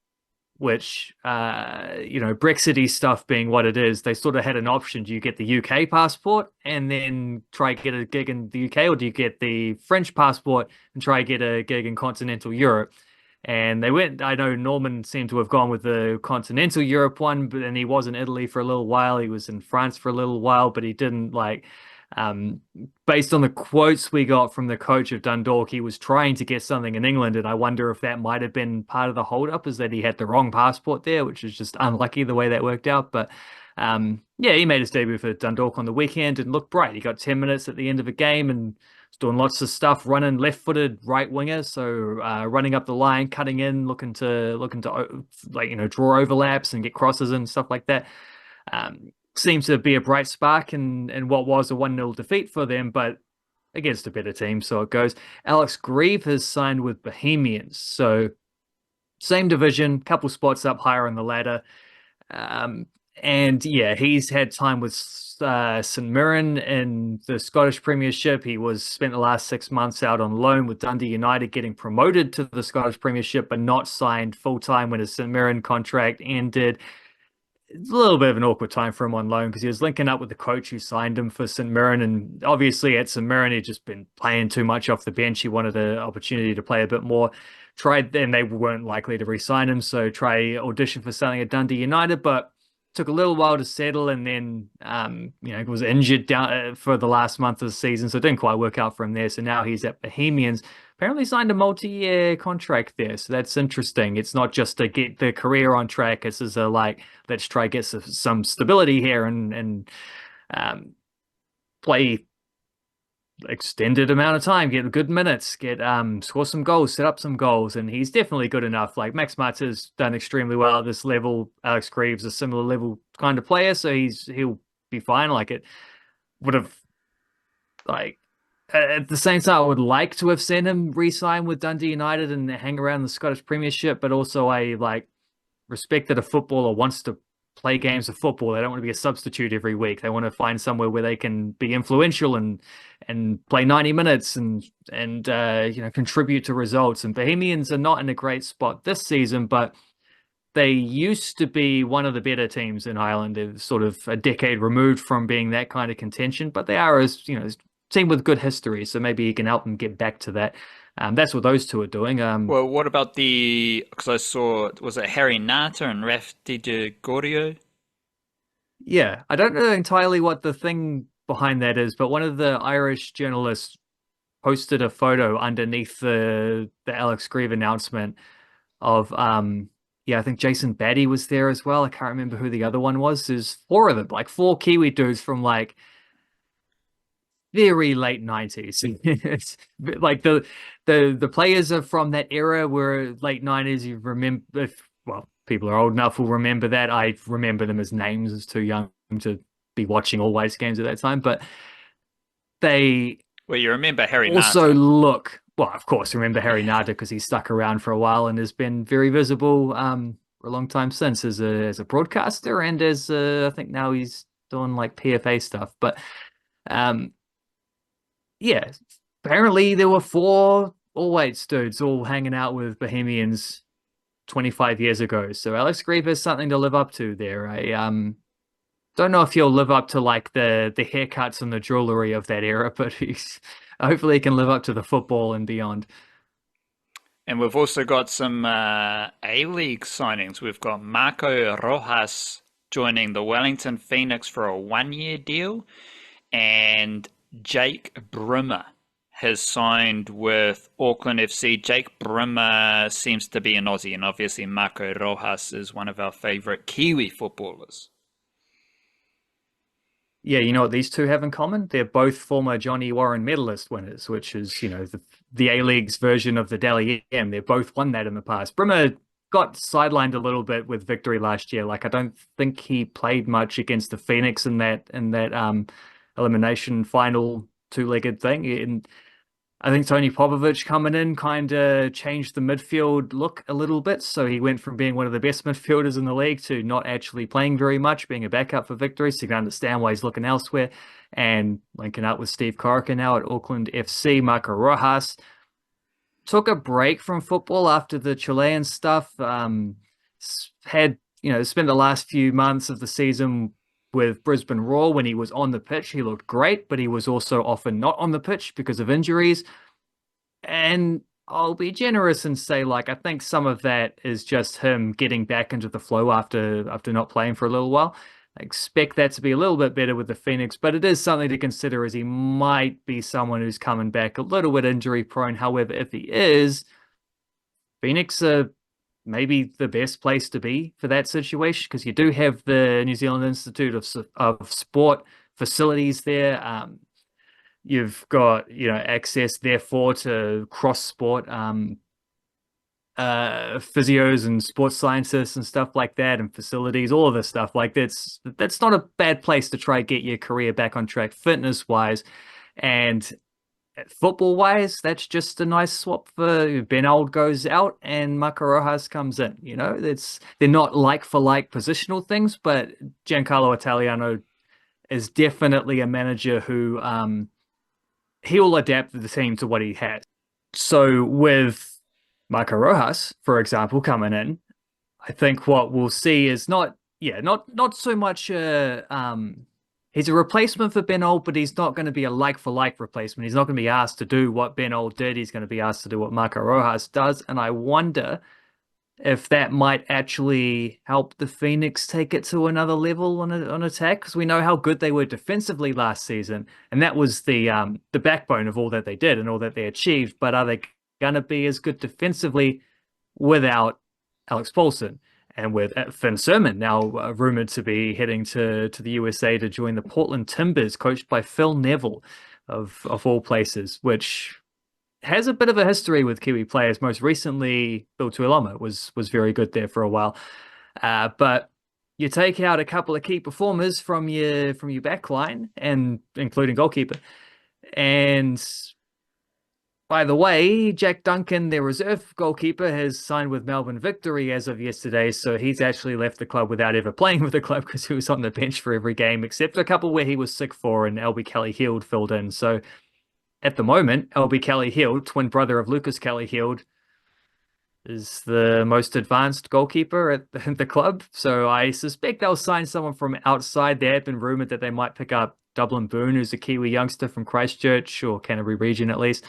which Brexity stuff being what it is, they sort of had an option. Do you get the UK passport and then try get a gig in the UK, or do you get the French passport and try get a gig in continental Europe? And they went, I know Norman seemed to have gone with the continental Europe one, but then he was in Italy for a little while. He was in France for a little while, but he didn't based on the quotes we got from the coach of Dundalk, he was trying to get something in England, and I wonder if that might have been part of the holdup, is that he had the wrong passport there, which is just unlucky the way that worked out. But he made his debut for Dundalk on the weekend and looked bright. He got 10 minutes at the end of a game and was doing lots of stuff, running left-footed right winger, so running up the line, cutting in, looking to draw overlaps and get crosses and stuff like that. Seems to be a bright spark in what was a 1-0 defeat for them, but against a better team, so it goes. Alex Grieve has signed with Bohemians, so same division, couple spots up higher on the ladder. And yeah, he's had time with St Mirren in the Scottish Premiership. He spent the last 6 months out on loan with Dundee United, getting promoted to the Scottish Premiership, but not signed full-time when his St Mirren contract ended. It's a little bit of an awkward time for him on loan because he was linking up with the coach who signed him for St Mirren, and obviously at St Mirren he'd just been playing too much off the bench. He wanted an opportunity to play a bit more. And they weren't likely to re-sign him, so try audition for something at Dundee United, but took a little while to settle, and then was injured down for the last month of the season, so it didn't quite work out for him there. So now he's at Bohemians. Apparently signed a multi-year contract there, so that's interesting. It's not just to get the career on track. This is a like, let's try get some stability here and play extended amount of time, get good minutes, get score some goals, set up some goals, and he's definitely good enough. Like Max Mart's done extremely well at this level. Alex Grieve's a similar level kind of player, so he'll be fine. Like it would have like at the same time, I would like to have seen him re-sign with Dundee United and hang around the Scottish Premiership, but also I like respect that a footballer wants to play games of football. They don't want to be a substitute every week. They want to find somewhere where they can be influential and play 90 minutes and contribute to results. And Bohemians are not in a great spot this season, but they used to be one of the better teams in Ireland. They're sort of a decade removed from being that kind of contention, but they are a team with good history. So maybe he can help them get back to that. That's what those two are doing. Well, what about because I saw, was it Harry Nata and Raf Di Gregorio? Yeah, I don't know entirely what the thing behind that is, but one of the Irish journalists posted a photo underneath the Alex Grieve announcement of I think Jason Batty was there as well. I can't remember who the other one was. There's four of them, like four Kiwi dudes from like very late 90s. It's like the players are from that era where late 90s. You remember, well, people are old enough will remember that. I remember them as names, as too young to be watching all Whites games at that time. But they Well, you remember Harry also Nata. look, well, of course, remember Harry Nata because he stuck around for a while and has been very visible for a long time since as a broadcaster and as I think now he's doing like PFA stuff. But um, yeah, apparently there were four all Whites dudes all hanging out with Bohemians 25 years ago. So Alex Grieve has something to live up to there. I don't know if he'll live up to like the haircuts and the jewelry of that era, but he's hopefully he can live up to the football and beyond. And we've also got some A-League signings. We've got Marcjo Rojas joining the Wellington Phoenix for a 1-year deal, and Jake Brimmer has signed with Auckland FC. Jake Brimmer seems to be an Aussie, and obviously Marcjo Rojas is one of our favourite Kiwi footballers. Yeah, you know what these two have in common? They're both former Johnny Warren medalist winners, which is, the A-League's version of the Dally M. They've both won that in the past. Brimmer got sidelined a little bit with victory last year. Like I don't think he played much against the Phoenix in that elimination final two-legged thing. And I think Tony Popovic coming in kind of changed the midfield look a little bit. So he went from being one of the best midfielders in the league to not actually playing very much, being a backup for victory. So you can understand why he's looking elsewhere. And linking up with Steve Corica now at Auckland FC, Marcjo Rojas took a break from football after the Chilean stuff. Had, spent the last few months of the season with Brisbane Roar. When he was on the pitch, he looked great, but he was also often not on the pitch because of injuries. And I'll be generous and say, like, I think some of that is just him getting back into the flow after not playing for a little while. I expect that to be a little bit better with the Phoenix, but it is something to consider as he might be someone who's coming back a little bit injury prone. However, if he is, Phoenix are maybe the best place to be for that situation because you do have the New Zealand Institute of Sport facilities there. You've got access therefore to cross sport physios and sports scientists and stuff like that, and facilities, all of this stuff. Like that's not a bad place to try get your career back on track fitness wise. And football wise, that's just a nice swap for Ben Old goes out and Marcjo Rojas comes in. They're not like for like positional things, but Giancarlo Italiano is definitely a manager who he will adapt the team to what he has. So with Marcjo Rojas, for example, coming in, I think what we'll see is not so much he's a replacement for Ben Old, but he's not going to be a like-for-like replacement. He's not going to be asked to do what Ben Old did. He's going to be asked to do what Marcjo Rojas does. And I wonder if that might actually help the Phoenix take it to another level on attack, because we know how good they were defensively last season, and that was the backbone of all that they did and all that they achieved. But are they gonna be as good defensively without Alex Paulson and with Finn Surman now rumored to be heading to the USA to join the Portland Timbers, coached by Phil Neville of all places, which has a bit of a history with Kiwi players. Most recently, Bill Tuiloma was very good there for a while. But you take out a couple of key performers from your back line, and including goalkeeper. And by the way, Jack Duncan, their reserve goalkeeper, has signed with Melbourne Victory as of yesterday. So he's actually left the club without ever playing with the club because he was on the bench for every game, except a couple where he was sick for, and LB Kelly Heald filled in. So at the moment, LB Kelly Heald, twin brother of Lucas Kelly Heald, is the most advanced goalkeeper at the club. So I suspect they'll sign someone from outside. There had been rumored that they might pick up Dublin Boone, who's a Kiwi youngster from Christchurch, or Canterbury region at least,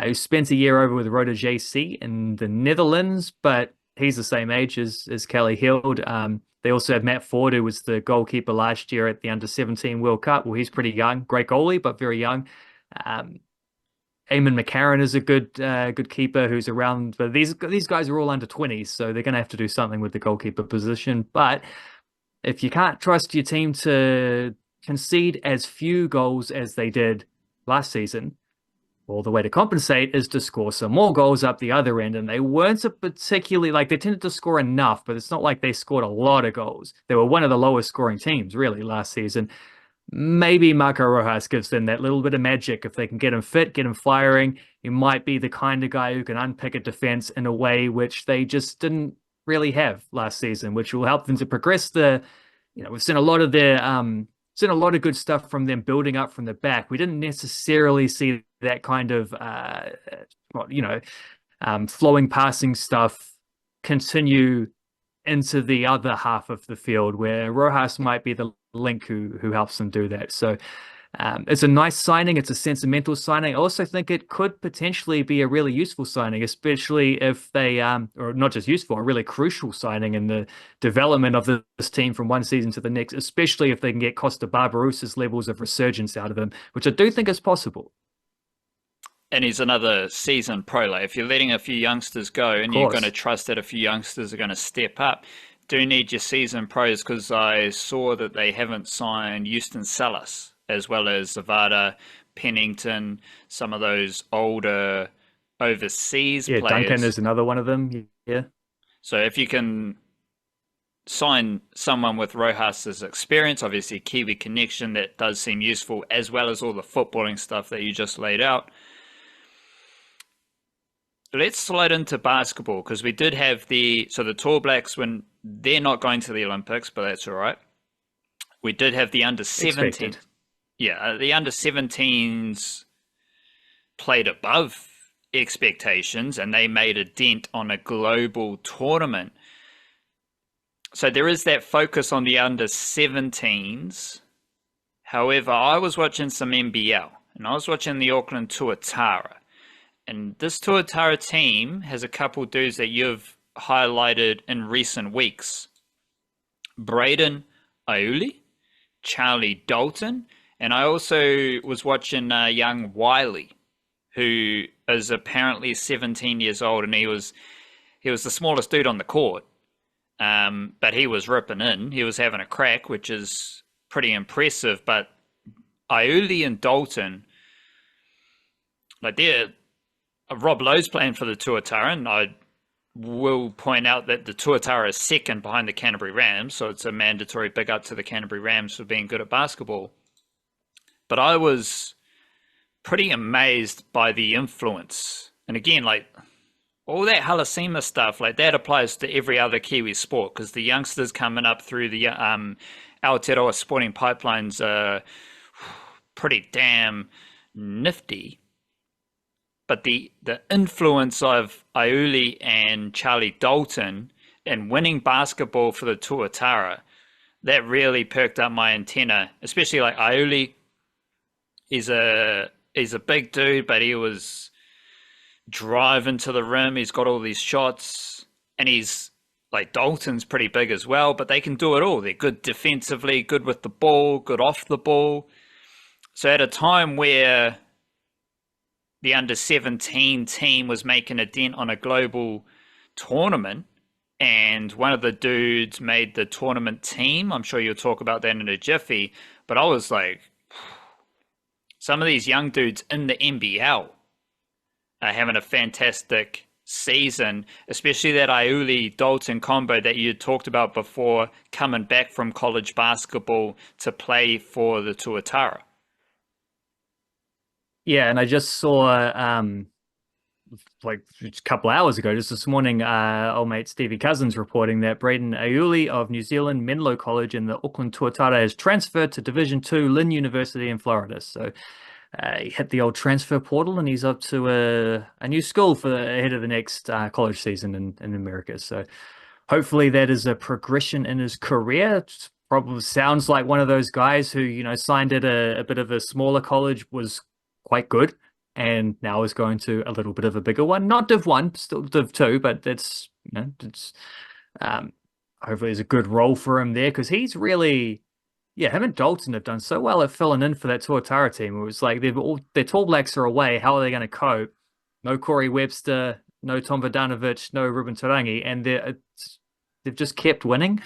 who spent a year over with Roda JC in the Netherlands, but he's the same age as Kelly Heald. They also have Matt Ford, who was the goalkeeper last year at the Under-17 World Cup. Well, he's pretty young, great goalie, but very young. Eamon McCarron is a good keeper who's around, but these guys are all under 20s, so they're going to have to do something with the goalkeeper position. But if you can't trust your team to concede as few goals as they did last season, well, the way to compensate is to score some more goals up the other end. And they weren't a particularly, like, they tended to score enough, but it's not like they scored a lot of goals. They were one of the lowest scoring teams, really, last season. Maybe Marcjo Rojas gives them that little bit of magic. If they can get him fit, get him firing, he might be the kind of guy who can unpick a defense in a way which they just didn't really have last season, which will help them to progress we've seen a lot of seen a lot of good stuff from them building up from the back. We didn't necessarily see that kind of, flowing passing stuff continue into the other half of the field, where Rojas might be the link who helps them do that. So it's a nice signing. It's a sentimental signing. I also think it could potentially be a really useful signing, especially if they, or not just useful, a really crucial signing in the development of this team from one season to the next, especially if they can get Costa Barbarossa's levels of resurgence out of him, which I do think is possible. And he's another seasoned pro. Like, if you're letting a few youngsters go and you're going to trust that a few youngsters are going to step up, do need your seasoned pros, because I saw that they haven't signed Houston Salas, as well as Zavada, Pennington, some of those older overseas players. Duncan is another one of them. Yeah. So if you can sign someone with Rojas's experience, obviously Kiwi connection, that does seem useful, as well as all the footballing stuff that you just laid out. Let's slide into basketball, because we did have the Tall Blacks, when they're not going to the Olympics, but that's all right. We did have the under-17. Yeah, the under-17s played above expectations, and they made a dent on a global tournament. So there is that focus on the under-17s. However, I was watching some NBL, and I was watching the Auckland Tuatara. And this Tuatara team has a couple dudes that you've highlighted in recent weeks. Braydon, Iuli, Charlie Dalton, and I also was watching young Wiley, who is apparently 17 years old, and he was the smallest dude on the court, but he was ripping in. He was having a crack, which is pretty impressive. But Iuli and Dalton, like, they're Rob Lowe's playing for the Tuatara, and I will point out that the Tuatara is second behind the Canterbury Rams, so it's a mandatory big up to the Canterbury Rams for being good at basketball. But I was pretty amazed by the influence. And again, like, all that Halasima stuff, like, that applies to every other Kiwi sport, because the youngsters coming up through the Aotearoa sporting pipelines are pretty damn nifty. But the influence of Iuli and Charlie Dalton in winning basketball for the Tuatara, that really perked up my antenna. Especially like Iuli, he's a big dude, but he was driving to the rim. He's got all these shots. and he's like Dalton's pretty big as well, but they can do it all. They're good defensively, good with the ball, good off the ball. So at a time where the under 17 team was making a dent on a global tournament, and one of the dudes made the tournament team. I'm sure you'll talk about that in a jiffy, but I was like, some of these young dudes in the NBL are having a fantastic season, especially that Iuli Dalton combo that you talked about before, coming back from college basketball to play for the Tuatara. Yeah, and I just saw like a couple hours ago, just this morning, old mate Stevie Cousins reporting that Braydon Iuli of New Zealand Menlo College in the Auckland Tuatara has transferred to Division Two Lynn University in Florida. So he hit the old transfer portal and he's up to a new school for ahead of the next college season in America. So hopefully that is a progression in his career. It probably sounds like one of those guys who, signed at a bit of a smaller college, was quite good, and now is going to a little bit of a bigger one. Not Div 1, still Div 2, but it's um, hopefully it's a good role for him there because he's really, yeah, him and Dalton have done so well at filling in for that Tuatara team. It was like their Tall Blacks are away. How are they going to cope? No Corey Webster, no Tom Vodanovic, no Ruben Tarangi, and they've just kept winning.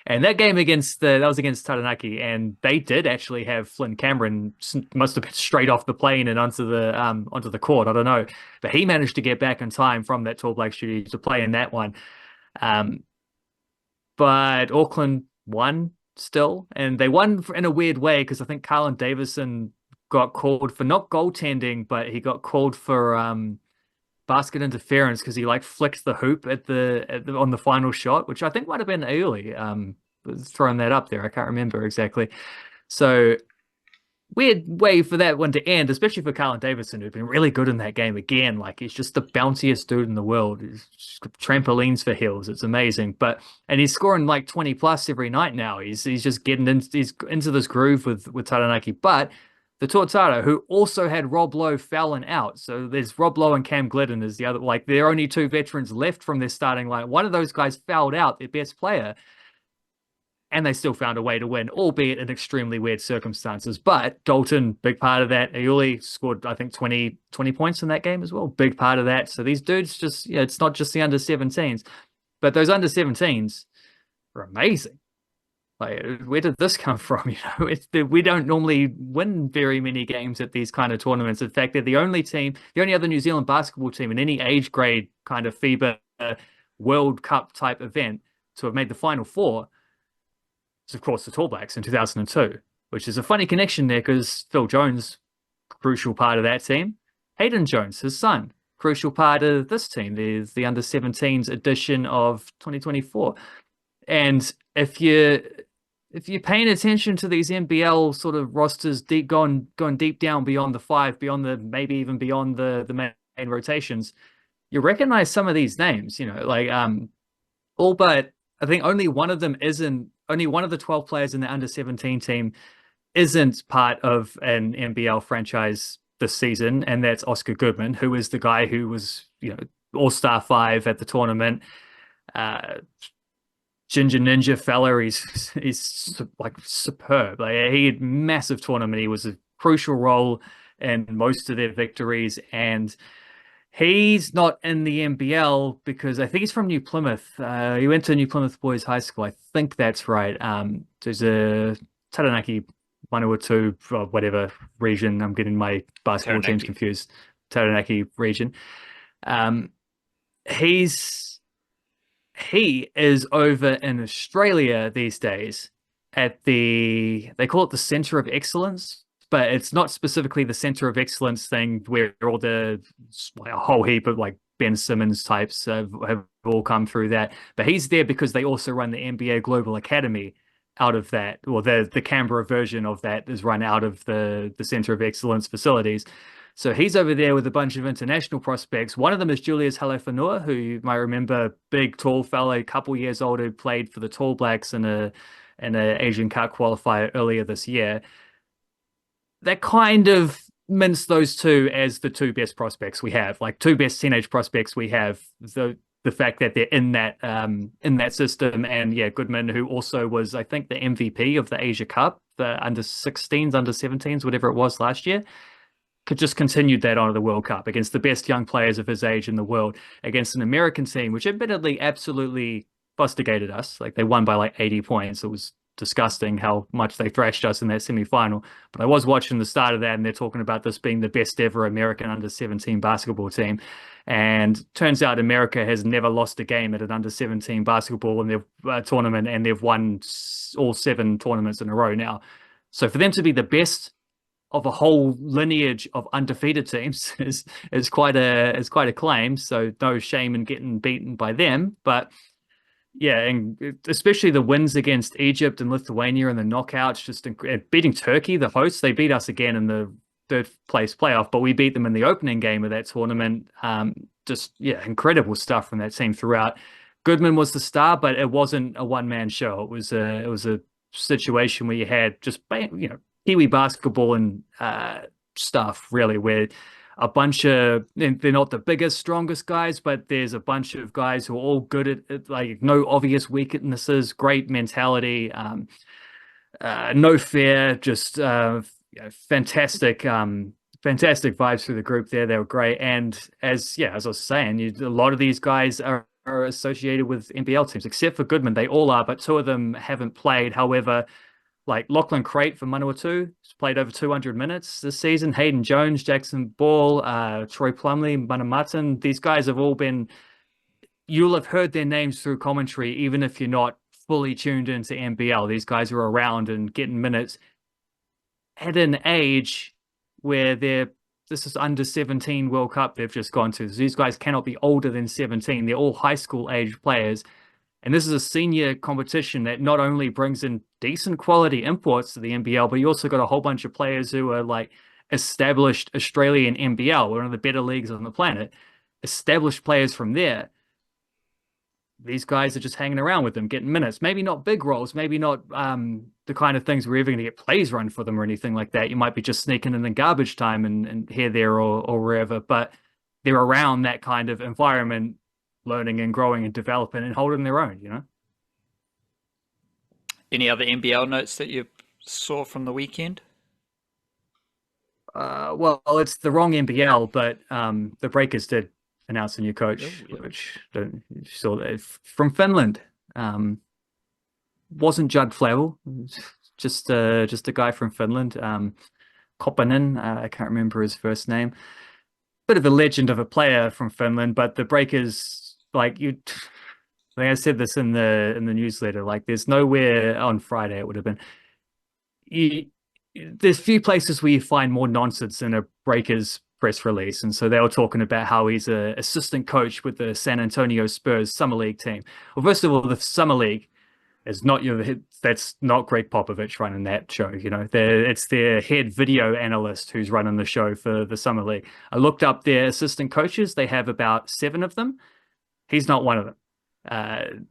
And that game that was against Taranaki, and they did actually have Flynn Cameron, must have been straight off the plane and onto the court. I don't know, but he managed to get back in time from that Tall Black studio to play in that one. But Auckland won still, and they won in a weird way because I think Carlin Davison got called for not goaltending, but he got called for basket interference because he like flicked the hoop on the final shot, which I think might have been Iuli throwing that up there. I can't remember exactly. So weird way for that one to end, especially for Carlin Davison, who's been really good in that game again. Like he's just the bounciest dude in the world. He's trampolines for hills. It's amazing. And he's scoring like 20 plus every night now. He's just getting he's into this groove with Taranaki. But the Tuatara, who also had Rob Lowe fouling out. So there's Rob Lowe and Cam Glidden as the other, like there are only two veterans left from their starting line. One of those guys fouled out, their best player, and they still found a way to win, albeit in extremely weird circumstances. But Dalton, big part of that. Iuli scored, I think, 20 points in that game as well. Big part of that. So these dudes just, it's not just the under 17s, but those under 17s are amazing. Like, where did this come from? We don't normally win very many games at these kind of tournaments. In fact, they're the only other New Zealand basketball team in any age grade kind of FIBA World Cup type event to have made the Final Four. Is of course the Tall Blacks in 2002, which is a funny connection there because Phil Jones, crucial part of that team. Hayden Jones, his son, crucial part of this team. There's the under 17s edition of 2024, and if you're paying attention to these NBL sort of rosters going deep down beyond the five, beyond maybe even beyond the main rotations, you recognize some of these names, like all but I think only one of the 12 players in the under 17 team isn't part of an NBL franchise this season, and that's Oscar Goodman, who is the guy who was, All-Star 5 at the tournament. Ginger Ninja fella, he's like superb. Like he had massive tournament. He was a crucial role in most of their victories, and he's not in the NBL because I think he's from New Plymouth. He went to New Plymouth Boys High School. I think that's right. There's a Taranaki 102 or whatever region. I'm getting my basketball teams confused. Taranaki region. He is over in Australia these days at they call it the Center of Excellence, but it's not specifically the Center of Excellence thing where all a whole heap of like Ben Simmons types have all come through that. But he's there because they also run the NBA Global Academy out of that, or the Canberra version of that is run out of the Center of Excellence facilities. So he's over there with a bunch of international prospects. One of them is Julius Halefanua, who you might remember, big, tall fellow, couple years old, who played for the Tall Blacks in a Asian Cup qualifier earlier this year. That kind of mints those two as the two best prospects we have, like two best teenage prospects we have. the fact that they're in that system. And yeah, Goodman, who also was, I think, the MVP of the Asia Cup, the under 16s, under 17s, whatever it was last year, could just continued that on to the World Cup against the best young players of his age in the world, against an American team, which admittedly absolutely fustigated us. Like they won by like 80 points. It was disgusting how much they thrashed us in that semi-final. But I was watching the start of that, and they're talking about this being the best ever American under 17 basketball team. And turns out America has never lost a game at an under 17 basketball in their tournament, and they've won all 7 tournaments in a row now. So for them to be the best of a whole lineage of undefeated teams is quite a claim. So no shame in getting beaten by them. But yeah, and especially the wins against Egypt and Lithuania in the knockouts, just beating Turkey, the hosts. They beat us again in the third place playoff, but we beat them in the opening game of that tournament. Just yeah, incredible stuff from that team throughout. Goodman was the star, but it wasn't a one-man show. It was a situation where you had just Kiwi basketball and stuff, really, where a bunch of, they're not the biggest, strongest guys, but there's a bunch of guys who are all good at like no obvious weaknesses, great mentality, no fear, just fantastic, fantastic vibes through the group there. They were great. And as I was saying, a lot of these guys are associated with NBL teams, except for Goodman. They all are, but 2 of them haven't played. However, like Lachlan Crate from Manawatu has played over 200 minutes this season. Hayden Jones, Jackson Ball, Troy Plumley, Manamatin. These guys have all been, you'll have heard their names through commentary, even if you're not fully tuned into NBL. These guys are around and getting minutes at an age where this is under 17 World Cup they've just gone to. So these guys cannot be older than 17. They're all high school age players. And this is a senior competition that not only brings in decent quality imports to the NBL, but you also got a whole bunch of players who are like established Australian NBL, one of the better leagues on the planet, established players from there. These guys are just hanging around with them, getting minutes. Maybe not big roles, maybe not the kind of things we're ever going to get plays run for them or anything like that. You might be just sneaking in the garbage time and here, there, or wherever, but they're around that kind of environment, learning and growing and developing and holding their own. Any other NBL notes that you saw from the weekend? Well, it's the wrong NBL, but the Breakers did announce a new coach, which you saw that from Finland. Wasn't Judd Flavel, just a guy from Finland. Kopanen, I can't remember his first name. Bit of a legend of a player from Finland, but the Breakers, like I said this in the newsletter, like there's nowhere on Friday, it would have been. There's few places where you find more nonsense in a Breakers press release. And so they were talking about how he's an assistant coach with the San Antonio Spurs Summer League team. Well, first of all, the Summer League is not that's not Greg Popovich running that show. It's their head video analyst who's running the show for the Summer League. I looked up their assistant coaches. They have about 7 of them. He's not one of them.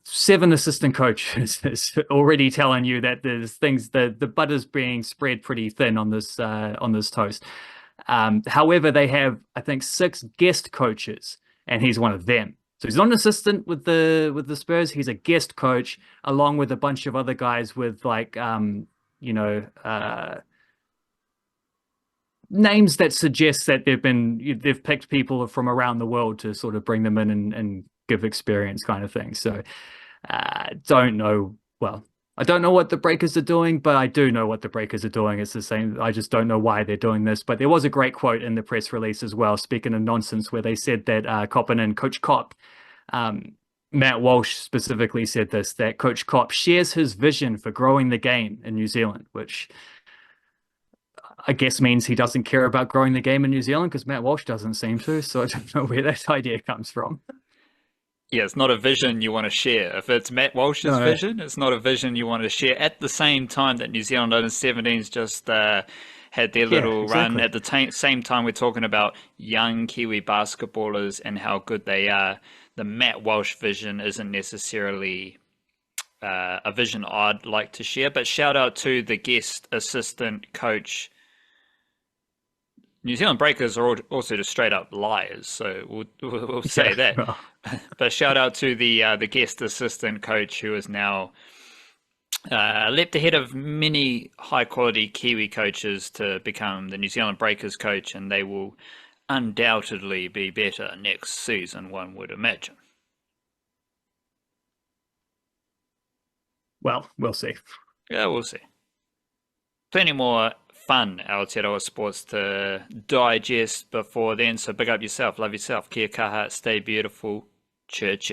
7 assistant coaches is already telling you that there's things, the butter's being spread pretty thin on this toast. However, they have, I think, 6 guest coaches, and he's one of them. So he's not an assistant with the Spurs. He's a guest coach, along with a bunch of other guys with like names that suggest that they've picked people from around the world to sort of bring them in and give experience, kind of thing. So don't know. Well, I don't know what the Breakers are doing, but I do know what the Breakers are doing. It's the same. I just don't know why they're doing this. But there was a great quote in the press release as well, speaking of nonsense, where they said that Kopanen, Coach Kopp, Matt Walsh specifically said this, that Coach Kopp shares his vision for growing the game in New Zealand, which I guess means he doesn't care about growing the game in New Zealand, because Matt Walsh doesn't seem to. So I don't know where that idea comes from. Yeah, it's not a vision you want to share. If it's Matt Walsh's vision, it's not a vision you want to share. At the same time that New Zealand under 17s just had their little run, at the same time we're talking about young Kiwi basketballers and how good they are. The Matt Walsh vision isn't necessarily a vision I'd like to share, but shout out to the guest assistant coach. New Zealand Breakers are also just straight up liars, so we'll say Yeah. that. Well, But shout out to the guest assistant coach who is now leapt ahead of many high quality Kiwi coaches to become the New Zealand Breakers coach, and they will undoubtedly be better next season, one would imagine. well, we'll see. Yeah, we'll see. Plenty more fun Aotearoa sports to digest before then, so big up yourself, love yourself, kia kaha, stay beautiful, church.